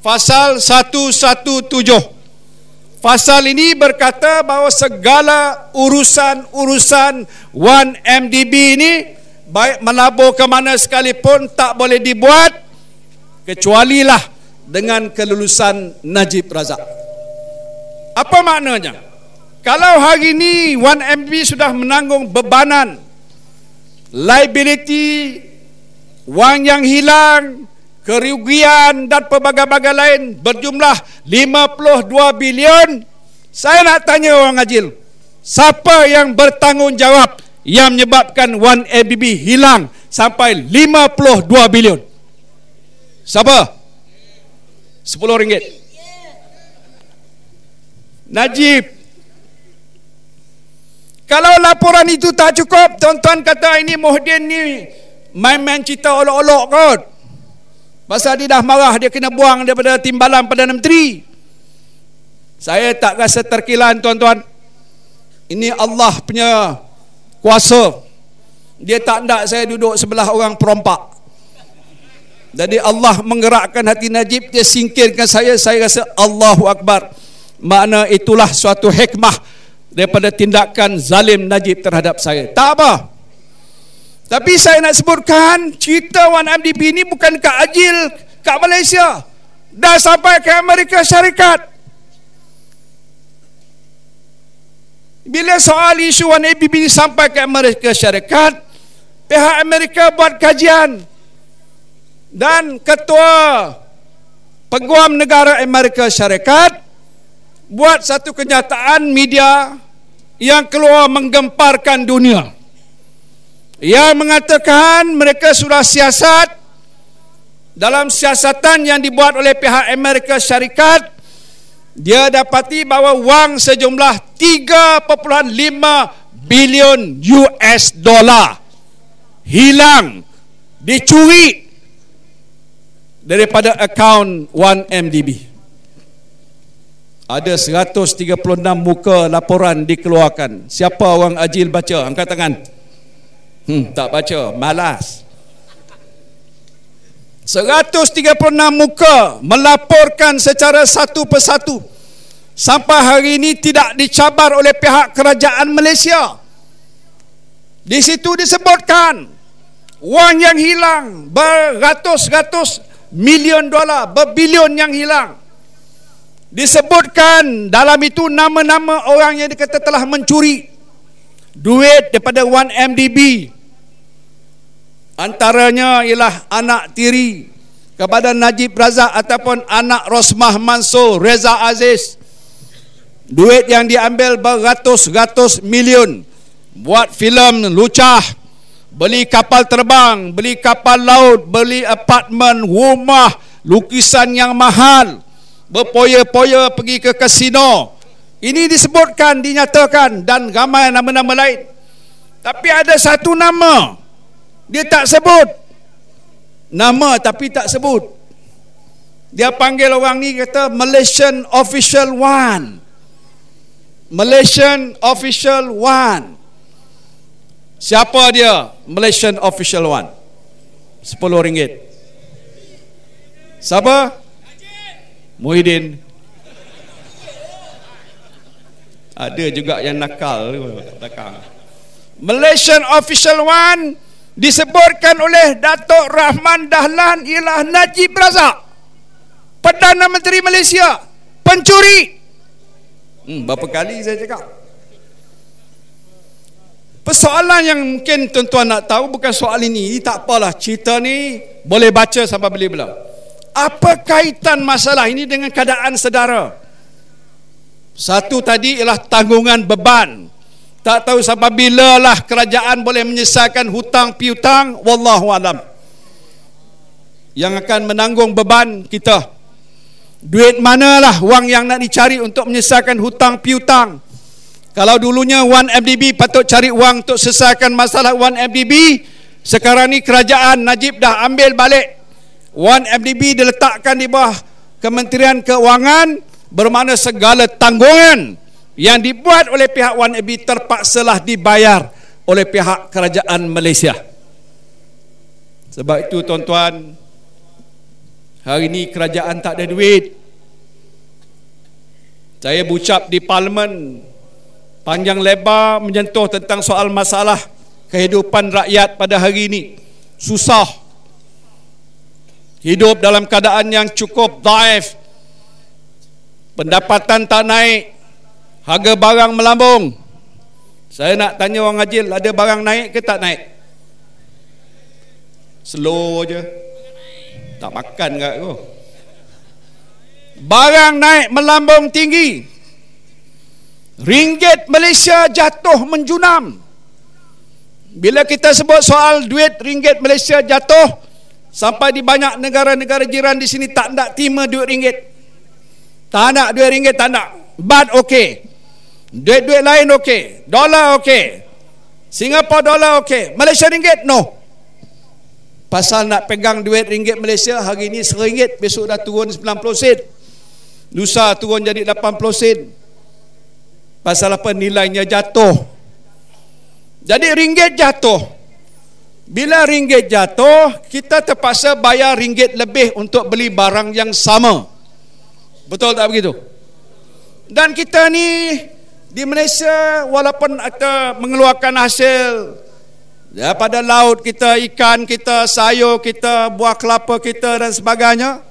Pasal 117. Pasal ini berkata bahawa segala urusan-urusan 1MDB ini, baik melabur ke mana sekalipun, tak boleh dibuat kecualilah dengan kelulusan Najib Razak. Apa maknanya? Kalau hari ini 1MDB sudah menanggung bebanan liability, wang yang hilang, kerugian dan pelbagai-bagai lain berjumlah 52 bilion. Saya nak tanya orang ajil, siapa yang bertanggungjawab yang menyebabkan 1MDB hilang sampai 52 bilion? Siapa? RM10. Najib. Kalau laporan itu tak cukup, tuan-tuan kata ini Muhyiddin ni main-main cerita olok-olok kot. Pasal dia dah marah, dia kena buang daripada timbalan Perdana Menteri. Saya tak rasa terkilan tuan-tuan. Ini Allah punya kuasa. Dia tak nak saya duduk sebelah orang perompak. Jadi Allah menggerakkan hati Najib, dia singkirkan saya rasa Allahu Akbar. Makna itulah suatu hikmah daripada tindakan zalim Najib terhadap saya. Tak apa. Tapi saya nak sebutkan, cerita 1MDB ini bukan kat ajil kat Malaysia, dah sampai ke Amerika Syarikat. Bila soal isu 1MDB ini sampai ke Amerika Syarikat, pihak Amerika buat kajian, dan Ketua Peguam Negara Amerika Syarikat buat satu kenyataan media yang keluar menggemparkan dunia. Ia mengatakan mereka sudah siasat dalam siasatan yang dibuat oleh pihak Amerika Syarikat. Dia dapati bahawa wang sejumlah 3.5 bilion US dollar hilang, dicuri daripada akaun 1MDB. Ada 136 muka laporan dikeluarkan. Siapa orang Ajil baca? Angkat tangan. Tak baca, malas. 136 muka melaporkan secara satu persatu. Sampai hari ini tidak dicabar oleh pihak kerajaan Malaysia. Di situ disebutkan wang yang hilang beratus-ratus milion dolar, berbilion yang hilang. Disebutkan dalam itu nama-nama orang yang dikata telah mencuri duit daripada 1MDB. Antaranya ialah anak tiri kepada Najib Razak ataupun anak Rosmah Mansur, Reza Aziz. Duit yang diambil beratus-ratus milion. Buat filem lucah, beli kapal terbang, beli kapal laut, beli apartmen, rumah, lukisan yang mahal, berpoya-poya pergi ke kasino. Ini disebutkan, dinyatakan, dan ramai nama-nama lain. Tapi ada satu nama dia tak sebut. Nama tapi tak sebut. Dia panggil orang ni kata Malaysian Official One. Malaysian Official One. Siapa dia Malaysian Official One? RM10. Siapa? Muhyiddin. Ada juga yang nakal. Malaysian Official One disebutkan oleh Datuk Rahman Dahlan ialah Najib Razak, Perdana Menteri Malaysia, pencuri. Berapa kali saya cakap. Persoalan yang mungkin tuan-tuan nak tahu bukan soal ini. Tak apalah, cerita ni boleh baca sampai beli-belah. Apa kaitan masalah ini dengan keadaan sedara? Satu tadi ialah tanggungan beban. Tak tahu sampai bila lah kerajaan boleh menyelesaikan hutang piutang, wallahu alam. Yang akan menanggung beban kita. Duit manalah wang yang nak dicari untuk menyelesaikan hutang piutang? Kalau dulunya 1MDB patut cari wang untuk selesaikan masalah 1MDB, sekarang ni kerajaan Najib dah ambil balik 1MDB, diletakkan di bawah Kementerian Keuangan, bermakna segala tanggungan yang dibuat oleh pihak 1MDB terpaksalah dibayar oleh pihak kerajaan Malaysia. Sebab itu tuan-tuan, hari ini kerajaan tak ada duit. Saya berucap di Parlimen panjang lebar menyentuh tentang soal masalah kehidupan rakyat pada hari ini. Susah. Hidup dalam keadaan yang cukup dhaif. Pendapatan tak naik. Harga barang melambung. Saya nak tanya orang Ajil, ada barang naik ke tak naik? Slow je. Tak makan kat tu. Barang naik melambung tinggi. Ringgit Malaysia jatuh menjunam. Bila kita sebut soal duit ringgit Malaysia jatuh, sampai di banyak negara-negara jiran di sini tak nak terima duit ringgit. Tak nak duit ringgit, tak nak. Baht okey. Duit-duit lain okey. Dolar okey. Singapore dolar okey. Malaysia ringgit no. Pasal nak pegang duit ringgit Malaysia, hari ini RM1, besok dah turun 90 sen. Lusa turun jadi 80 sen. Pasal apa? Nilainya jatuh. Jadi ringgit jatuh. Bila ringgit jatuh, kita terpaksa bayar ringgit lebih untuk beli barang yang sama. Betul tak begitu? Dan kita ni di Malaysia, walaupun kita mengeluarkan hasil daripada laut kita, ikan kita, sayur kita, buah kelapa kita dan sebagainya,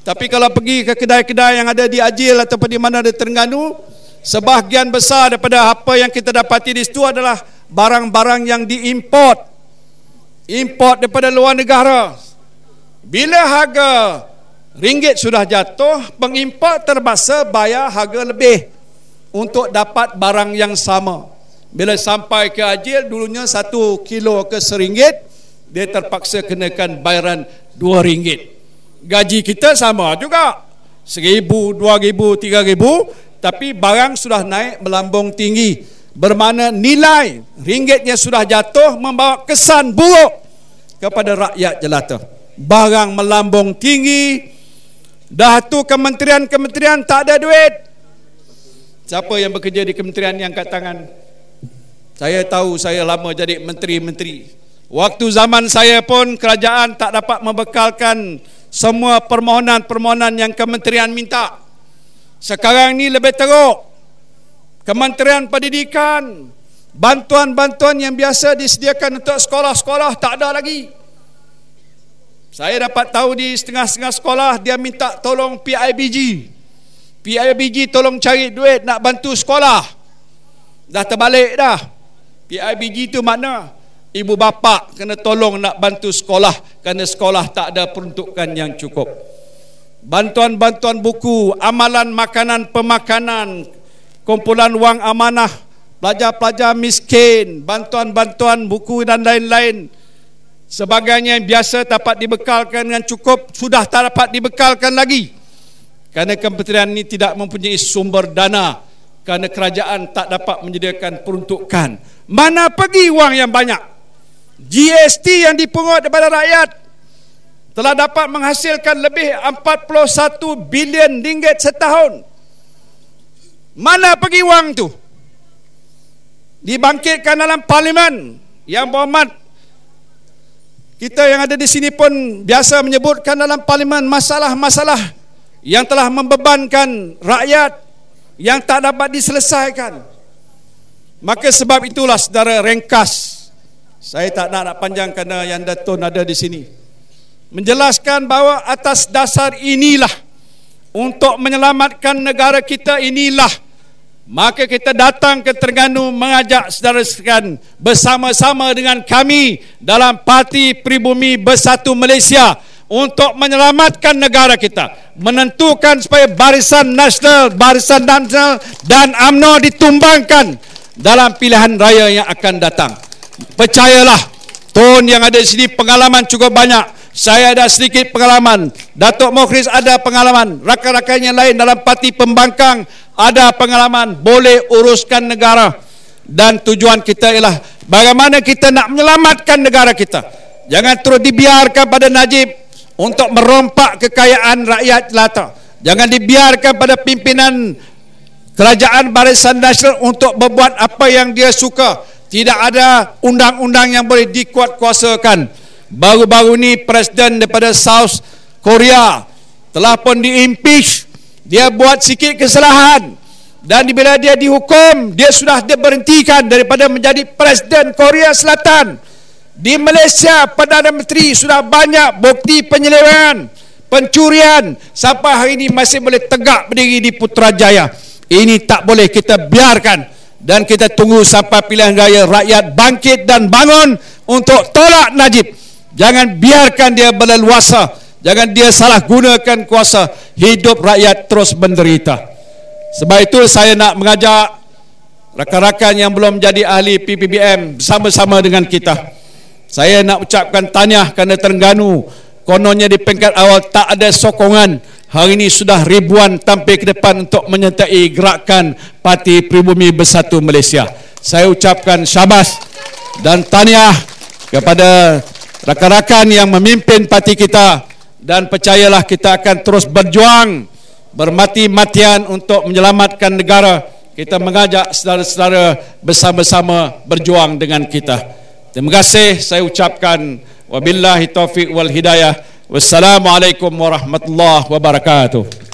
tapi kalau pergi ke kedai-kedai yang ada di Ajil ataupun di mana ada Terengganu, sebahagian besar daripada apa yang kita dapati di situ adalah barang-barang yang diimport. Import daripada luar negara. Bila harga ringgit sudah jatuh, pengimport terpaksa bayar harga lebih untuk dapat barang yang sama. Bila sampai ke ajil, dulunya 1 kilo ke RM1, dia terpaksa kenakan bayaran RM2. Gaji kita sama juga, RM1,000, RM2,000, RM3,000, tapi barang sudah naik melambung tinggi, bermakna nilai ringgitnya sudah jatuh, membawa kesan buruk kepada rakyat jelata. Barang melambung tinggi, dah tu kementerian-kementerian tak ada duit. Siapa yang bekerja di kementerian yang angkat tangan? Saya tahu, saya lama jadi menteri-menteri. Waktu zaman saya pun kerajaan tak dapat membekalkan semua permohonan-permohonan yang kementerian minta. Sekarang ni lebih teruk. Kementerian Pendidikan, bantuan-bantuan yang biasa disediakan untuk sekolah-sekolah tak ada lagi. Saya dapat tahu di setengah-setengah sekolah dia minta tolong PIBG. PIBG tolong cari duit nak bantu sekolah. Dah terbalik dah. PIBG tu makna ibu bapa kena tolong nak bantu sekolah kerana sekolah tak ada peruntukan yang cukup. Bantuan-bantuan buku, amalan makanan pemakanan, kumpulan wang amanah, pelajar-pelajar miskin, bantuan-bantuan buku dan lain-lain sebagainya yang biasa dapat dibekalkan dengan cukup, sudah tak dapat dibekalkan lagi kerana kementerian ini tidak mempunyai sumber dana, kerana kerajaan tak dapat menyediakan peruntukan. Mana pergi wang yang banyak? GST yang dipungut daripada rakyat telah dapat menghasilkan lebih 41 bilion ringgit setahun. Mana pergi wang tu? Dibangkitkan dalam parlimen. Yang berhormat kita yang ada di sini pun biasa menyebutkan dalam parlimen masalah-masalah yang telah membebankan rakyat yang tak dapat diselesaikan. Maka sebab itulah saudara, ringkas, saya tak nak panjang kerana yang Dato' ada di sini, menjelaskan bahawa atas dasar inilah, untuk menyelamatkan negara kita inilah, maka kita datang ke Terengganu mengajak saudara sekalian bersama-sama dengan kami dalam Parti Pribumi Bersatu Malaysia untuk menyelamatkan negara kita, menentukan supaya Barisan Nasional dan UMNO ditumbangkan dalam pilihan raya yang akan datang. Percayalah, Tun yang ada di sini pengalaman cukup banyak. Saya ada sedikit pengalaman, Datuk Mukhriz ada pengalaman, rakan-rakan yang lain dalam parti pembangkang ada pengalaman, boleh uruskan negara. Dan tujuan kita ialah bagaimana kita nak menyelamatkan negara kita. Jangan terus dibiarkan pada Najib untuk merompak kekayaan rakyat jelata. Jangan dibiarkan pada pimpinan kerajaan Barisan Nasional untuk berbuat apa yang dia suka. Tidak ada undang-undang yang boleh dikuatkuasakan. Baru-baru ni Presiden daripada South Korea telah pun diimpeach. Dia buat sikit kesalahan, dan bila dia dihukum, dia sudah diberhentikan daripada menjadi Presiden Korea Selatan. Di Malaysia, Perdana Menteri sudah banyak bukti penyelewengan, pencurian, sampai hari ini masih boleh tegak berdiri di Putrajaya. Ini tak boleh kita biarkan. Dan kita tunggu sampai pilihan raya rakyat bangkit dan bangun untuk tolak Najib. Jangan biarkan dia berleluasa. Jangan dia salah gunakan kuasa. Hidup rakyat terus menderita. Sebab itu saya nak mengajak rakan-rakan yang belum menjadi ahli PPBM bersama-sama dengan kita. Saya nak ucapkan tahniah kerana Terengganu kononnya di peringkat awal tak ada sokongan. Hari ini sudah ribuan tampil ke depan untuk menyertai gerakan Parti Pribumi Bersatu Malaysia. Saya ucapkan syabas dan tahniah kepada rakan-rakan yang memimpin parti kita, dan percayalah kita akan terus berjuang bermati-matian untuk menyelamatkan negara. Kita mengajak saudara-saudara bersama-sama berjuang dengan kita. Terima kasih saya ucapkan. Wabillahi taufiq wal hidayah. Wassalamualaikum warahmatullahi wabarakatuh.